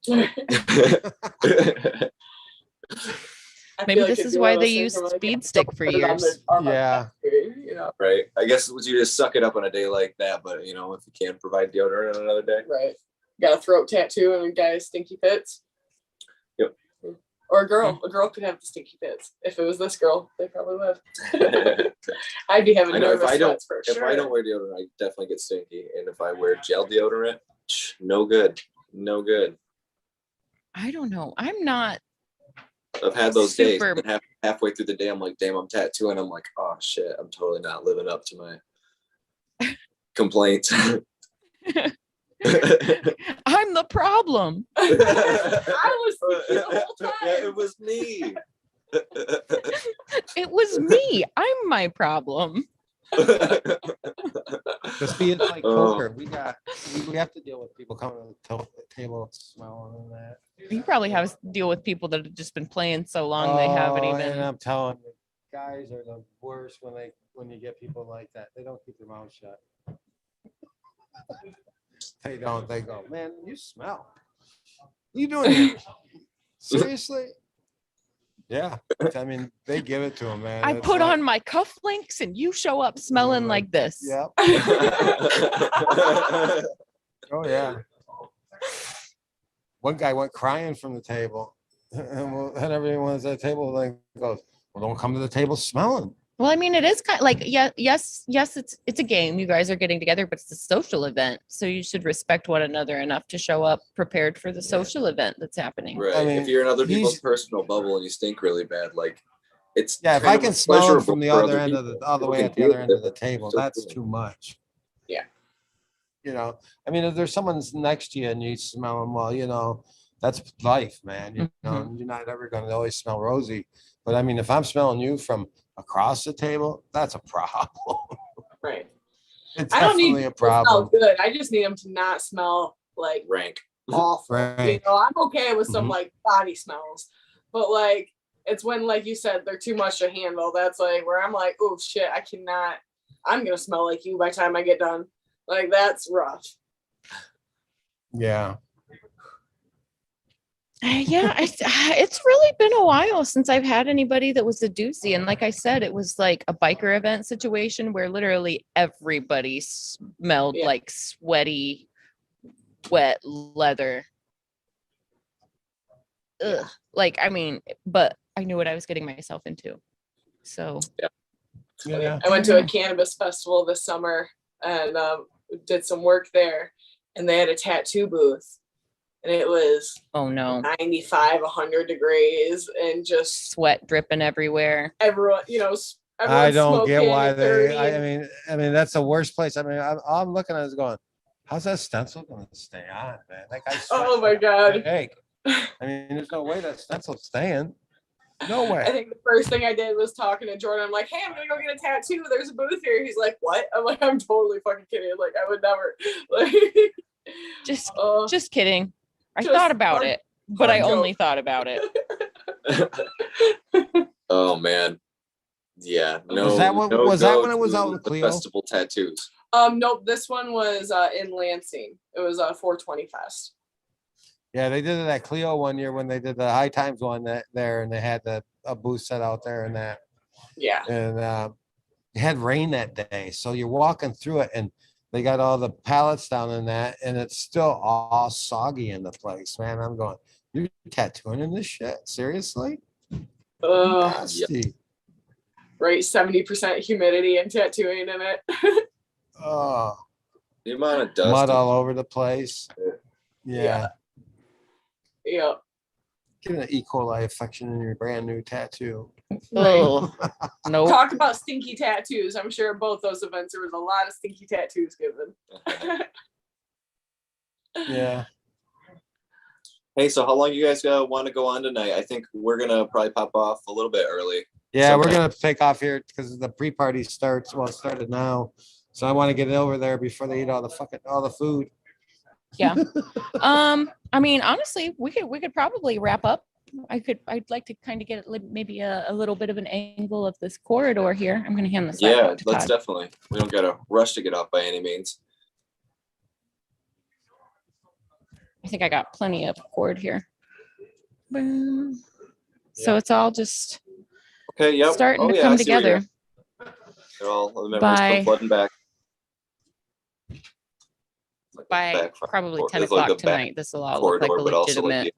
[SPEAKER 5] Maybe this is why they use Speed Stick for years.
[SPEAKER 6] Yeah.
[SPEAKER 3] You know.
[SPEAKER 2] Right. I guess you just suck it up on a day like that, but you know, if you can't provide deodorant on another day.
[SPEAKER 3] Right. Got a throat tattoo and a guy's stinky pits.
[SPEAKER 2] Yep.
[SPEAKER 3] Or a girl. A girl could have the stinky pits. If it was this girl, they probably would. I'd be having nervous sweats for sure.
[SPEAKER 2] If I don't wear deodorant, I definitely get stinky. And if I wear gel deodorant, no good. No good.
[SPEAKER 5] I don't know. I'm not.
[SPEAKER 2] I've had those days. And halfway through the day, I'm like, damn, I'm tattooing. I'm like, oh shit, I'm totally not living up to my complaints.
[SPEAKER 5] I'm the problem.
[SPEAKER 3] I was thinking
[SPEAKER 5] my problem.
[SPEAKER 6] Just be it's like
[SPEAKER 2] Oh.
[SPEAKER 6] poker. We have to deal with people coming to the table smelling and that.
[SPEAKER 5] You probably have to deal with people that have just been playing so long they haven't
[SPEAKER 6] Oh,
[SPEAKER 5] even.
[SPEAKER 6] And I'm telling you, guys are the worst when you get people like that. They don't keep their mouth shut. They don't. They go, man, you smell. What are you doing here? Seriously? Yeah. I mean, they give it to them, man.
[SPEAKER 5] I
[SPEAKER 6] It's
[SPEAKER 5] put
[SPEAKER 6] like-
[SPEAKER 5] on my cufflinks and you show up smelling like this.
[SPEAKER 6] Yep. Oh yeah. One guy went crying from the table, and everyone's at the table like goes, "Well, don't come to the table smelling."
[SPEAKER 5] Well, I mean, it is kind of like, yes, it's a game. You guys are getting together, but it's a social event. So you should respect one another enough to show up prepared for the social event that's happening.
[SPEAKER 2] Right.
[SPEAKER 6] I mean,
[SPEAKER 2] if you're in other people's
[SPEAKER 6] he's-
[SPEAKER 2] personal bubble and you stink really bad, like it's
[SPEAKER 6] Yeah, if
[SPEAKER 2] kind
[SPEAKER 6] I
[SPEAKER 2] of
[SPEAKER 6] can smell it
[SPEAKER 2] pleasurable
[SPEAKER 6] from the
[SPEAKER 2] for
[SPEAKER 6] other end of
[SPEAKER 2] people.
[SPEAKER 6] the other
[SPEAKER 2] People
[SPEAKER 6] way
[SPEAKER 2] can
[SPEAKER 6] at the
[SPEAKER 2] deal
[SPEAKER 6] other end
[SPEAKER 2] with
[SPEAKER 6] of the
[SPEAKER 2] it.
[SPEAKER 6] table,
[SPEAKER 2] So
[SPEAKER 6] that's
[SPEAKER 2] cool.
[SPEAKER 6] too much.
[SPEAKER 3] Yeah.
[SPEAKER 6] You know, I mean, if there's someone's next to you and you smell them, well, you know, that's life, man. You know, you're not ever going to always smell rosy. But I mean, if I'm smelling you from across the table, that's a problem.
[SPEAKER 3] Right.
[SPEAKER 6] It's
[SPEAKER 3] I don't need
[SPEAKER 6] definitely a
[SPEAKER 3] people to smell
[SPEAKER 6] problem.
[SPEAKER 3] good. I just need them to not smell like
[SPEAKER 2] Rank.
[SPEAKER 3] awful. You
[SPEAKER 6] Right.
[SPEAKER 3] know, I'm okay with some
[SPEAKER 6] Mhm.
[SPEAKER 3] like body smells, but like it's when, like you said, they're too much to handle. That's like where I'm like, oh shit, I cannot. I'm gonna smell like you by the time I get done. Like that's rough.
[SPEAKER 6] Yeah.
[SPEAKER 5] Yeah, it's really been a while since I've had anybody that was a doozy. And like I said, it was like a biker event situation where literally everybody smelled
[SPEAKER 3] Yeah.
[SPEAKER 5] like sweaty, wet leather. Ugh. Like, I mean, but I knew what I was getting myself into. So
[SPEAKER 6] Yeah.
[SPEAKER 3] I went to a cannabis festival this summer and did some work there, and they had a tattoo booth, and it was
[SPEAKER 5] oh no,
[SPEAKER 3] 95, 100 degrees, and just
[SPEAKER 5] sweat dripping everywhere.
[SPEAKER 3] everyone, you know,
[SPEAKER 6] I don't get
[SPEAKER 3] smoking
[SPEAKER 6] why
[SPEAKER 3] and
[SPEAKER 6] they.
[SPEAKER 3] dirty
[SPEAKER 6] I
[SPEAKER 3] and-
[SPEAKER 6] mean, that's the worst place. I mean, I'm looking at it going, how's that stencil going to stay on, man? That guy's
[SPEAKER 3] Oh my God.
[SPEAKER 6] I mean, there's no way that stencil's staying. No
[SPEAKER 3] I
[SPEAKER 6] way.
[SPEAKER 3] think the first thing I did was talking to Jordan. I'm like, hey, I'm gonna go get a tattoo. There's a booth here. He's like, what? I'm like, I'm totally fucking kidding. Like, I would never. Like,
[SPEAKER 5] Just kidding. I
[SPEAKER 3] Just
[SPEAKER 5] thought about
[SPEAKER 3] fun-
[SPEAKER 5] it, but I
[SPEAKER 3] fun
[SPEAKER 5] only
[SPEAKER 3] joke.
[SPEAKER 5] thought about it.
[SPEAKER 2] Oh man. Yeah. No.
[SPEAKER 6] Was that what-
[SPEAKER 2] no
[SPEAKER 6] was that
[SPEAKER 2] go
[SPEAKER 6] when it was
[SPEAKER 2] to
[SPEAKER 6] out in
[SPEAKER 2] the
[SPEAKER 6] Clio?
[SPEAKER 2] festival tattoos?
[SPEAKER 3] Nope. This one was in Lansing. It was a 420 fest.
[SPEAKER 6] Yeah, they did it at Clio one year when they did the High Times one there, and they had a booth set out there and that.
[SPEAKER 3] Yeah.
[SPEAKER 6] And it had rain that day, so you're walking through it, and they got all the pallets down in that, and it's still all soggy in the place, man. I'm going, you're tattooing in this shit? Seriously? Nasty.
[SPEAKER 3] Right. 70% humidity and tattooing in it.
[SPEAKER 6] Oh,
[SPEAKER 2] The amount of dust.
[SPEAKER 6] mud all over the place.
[SPEAKER 2] Yeah.
[SPEAKER 6] Yeah.
[SPEAKER 3] Yeah.
[SPEAKER 6] Get an E. coli infection in your brand new tattoo.
[SPEAKER 5] Oh no.
[SPEAKER 3] Talk about stinky tattoos. I'm sure both those events there was a lot of stinky tattoos given.
[SPEAKER 6] Yeah.
[SPEAKER 2] Hey, so how long you guys want to go on tonight? I think we're gonna probably pop off a little bit early.
[SPEAKER 6] Yeah, we're
[SPEAKER 2] Okay.
[SPEAKER 6] gonna take off here because the pre-party starts. Well, it started now, so I want to get it over there before they eat all the food.
[SPEAKER 5] Yeah. I mean, honestly, we could probably wrap up. I'd like to kind of get maybe a little bit of an angle of this corridor here. I'm gonna hand this back
[SPEAKER 2] Yeah,
[SPEAKER 5] up to
[SPEAKER 2] let's
[SPEAKER 5] Todd.
[SPEAKER 2] definitely. We don't gotta rush to get off by any means.
[SPEAKER 5] I think I got plenty of cord here. Boom. So it's all just
[SPEAKER 2] Okay. Yep.
[SPEAKER 5] starting to
[SPEAKER 2] yeah,
[SPEAKER 5] come
[SPEAKER 2] I see where you're
[SPEAKER 5] together.
[SPEAKER 2] at. All the memories
[SPEAKER 5] By-
[SPEAKER 2] come flooding back. Like the
[SPEAKER 5] By
[SPEAKER 2] back front
[SPEAKER 5] probably
[SPEAKER 2] cor-
[SPEAKER 5] 10
[SPEAKER 2] it's like
[SPEAKER 5] o'clock
[SPEAKER 2] the back
[SPEAKER 5] tonight, this will all look
[SPEAKER 2] corridor,
[SPEAKER 5] like a
[SPEAKER 2] but also like
[SPEAKER 5] legitimate.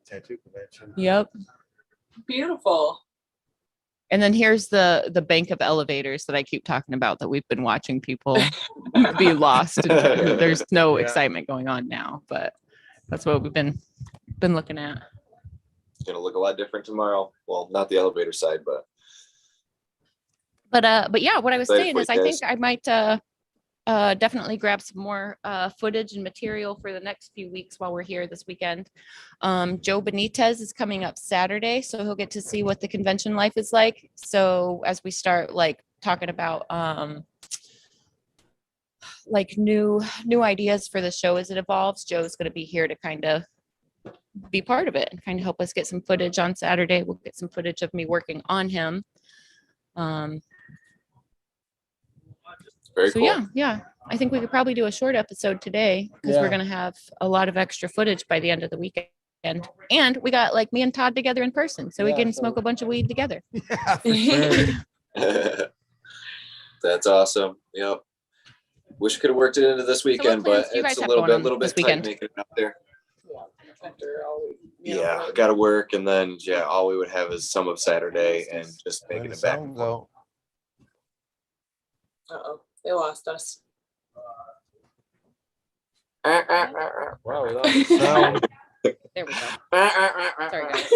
[SPEAKER 6] Tattoo convention.
[SPEAKER 5] Yep.
[SPEAKER 3] Beautiful.
[SPEAKER 5] And then here's the bank of elevators that I keep talking about that we've been watching people be lost. And there's no
[SPEAKER 6] Yeah.
[SPEAKER 5] excitement going on now, but that's what we've been looking at.
[SPEAKER 2] It's gonna look a lot different tomorrow. Well, not the elevator side, but
[SPEAKER 5] But yeah, what I was
[SPEAKER 2] Excited
[SPEAKER 5] saying
[SPEAKER 2] for
[SPEAKER 5] is
[SPEAKER 2] you
[SPEAKER 5] I think
[SPEAKER 2] guys.
[SPEAKER 5] I might definitely grab some more footage and material for the next few weeks while we're here this weekend. Joe Benitez is coming up Saturday, so he'll get to see what the convention life is like. So as we start like talking about like new ideas for the show as it evolves. Joe's going to be here to kind of be part of it and kind of help us get some footage on Saturday. We'll get some footage of me working on him.
[SPEAKER 2] Very
[SPEAKER 5] So
[SPEAKER 2] cool.
[SPEAKER 5] yeah, I think we could probably do a short episode today because we're
[SPEAKER 6] Yeah.
[SPEAKER 5] going to have a lot of extra footage by the end of the weekend. And we got like me and Todd together in person, so we
[SPEAKER 6] Yeah,
[SPEAKER 5] can
[SPEAKER 6] so-
[SPEAKER 5] smoke a bunch of weed together.
[SPEAKER 6] Yeah, for sure.
[SPEAKER 2] That's awesome. Yep. Wish we could have worked it into this weekend,
[SPEAKER 5] plans
[SPEAKER 2] but
[SPEAKER 5] do you guys
[SPEAKER 2] it's a
[SPEAKER 5] have
[SPEAKER 2] little
[SPEAKER 5] going on
[SPEAKER 2] bit
[SPEAKER 5] this
[SPEAKER 2] tight
[SPEAKER 5] weekend?
[SPEAKER 2] making it out there.
[SPEAKER 3] After all week,
[SPEAKER 2] Yeah, got to work, and then all we would have is some of Saturday and just
[SPEAKER 6] Where
[SPEAKER 2] making
[SPEAKER 6] did
[SPEAKER 2] it
[SPEAKER 6] the
[SPEAKER 2] back.
[SPEAKER 6] sound go?
[SPEAKER 3] Uh-oh, they lost us.
[SPEAKER 6] Wow, we lost the sound.
[SPEAKER 5] There we go. Sorry, guys.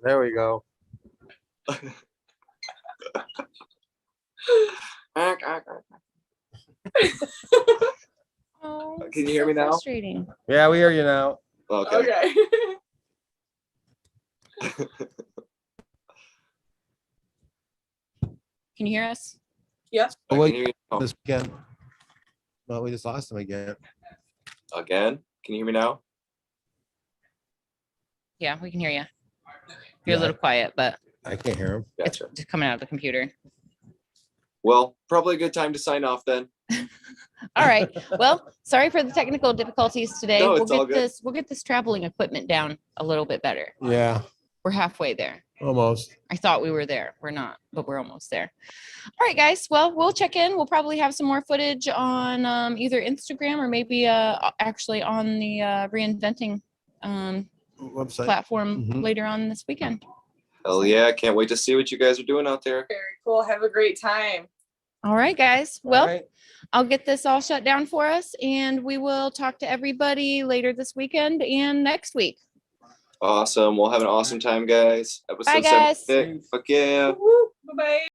[SPEAKER 6] There we go.
[SPEAKER 5] Oh, this
[SPEAKER 2] Can you
[SPEAKER 5] is
[SPEAKER 2] hear
[SPEAKER 5] so
[SPEAKER 2] me now?
[SPEAKER 5] Frustrating.
[SPEAKER 6] Yeah, we hear you now.
[SPEAKER 2] Okay.
[SPEAKER 3] Okay.
[SPEAKER 5] Can you hear us?
[SPEAKER 3] Yep.
[SPEAKER 2] I
[SPEAKER 6] Oh,
[SPEAKER 2] can hear you now.
[SPEAKER 6] This weekend. Well, we just lost him again.
[SPEAKER 2] Again? Can you hear me now?
[SPEAKER 5] Yeah, we can hear you.
[SPEAKER 6] Yeah.
[SPEAKER 5] You're a little quiet, but
[SPEAKER 6] I can't hear him.
[SPEAKER 5] it's
[SPEAKER 2] Gotcha.
[SPEAKER 5] just coming out of the computer.
[SPEAKER 2] Well, probably a good time to sign off then.
[SPEAKER 5] All right. Well, sorry for the technical difficulties today.
[SPEAKER 2] No,
[SPEAKER 5] we'll
[SPEAKER 2] it's all
[SPEAKER 5] get
[SPEAKER 2] good.
[SPEAKER 5] we'll get this traveling equipment down a little bit better.
[SPEAKER 6] Yeah,
[SPEAKER 5] We're halfway there.
[SPEAKER 6] almost.
[SPEAKER 5] I thought we were there. We're not, but we're almost there. All right, guys. Well, we'll check in. We'll probably have some more footage on either Instagram or maybe actually on the Reinventing
[SPEAKER 6] Website.
[SPEAKER 5] platform
[SPEAKER 6] Mhm.
[SPEAKER 5] later on this weekend.
[SPEAKER 2] Hell yeah. Can't wait to see what you guys are doing out there.
[SPEAKER 3] Very cool. Have a great time.
[SPEAKER 5] All right, guys. Well,
[SPEAKER 6] All right.
[SPEAKER 5] I'll get this all shut down for us and we will talk to everybody later this weekend and next week.
[SPEAKER 2] Awesome. We'll have an awesome time, guys. Episode
[SPEAKER 5] Bye, guys.
[SPEAKER 2] 76. Fuck yeah.
[SPEAKER 3] Woo, bye-bye.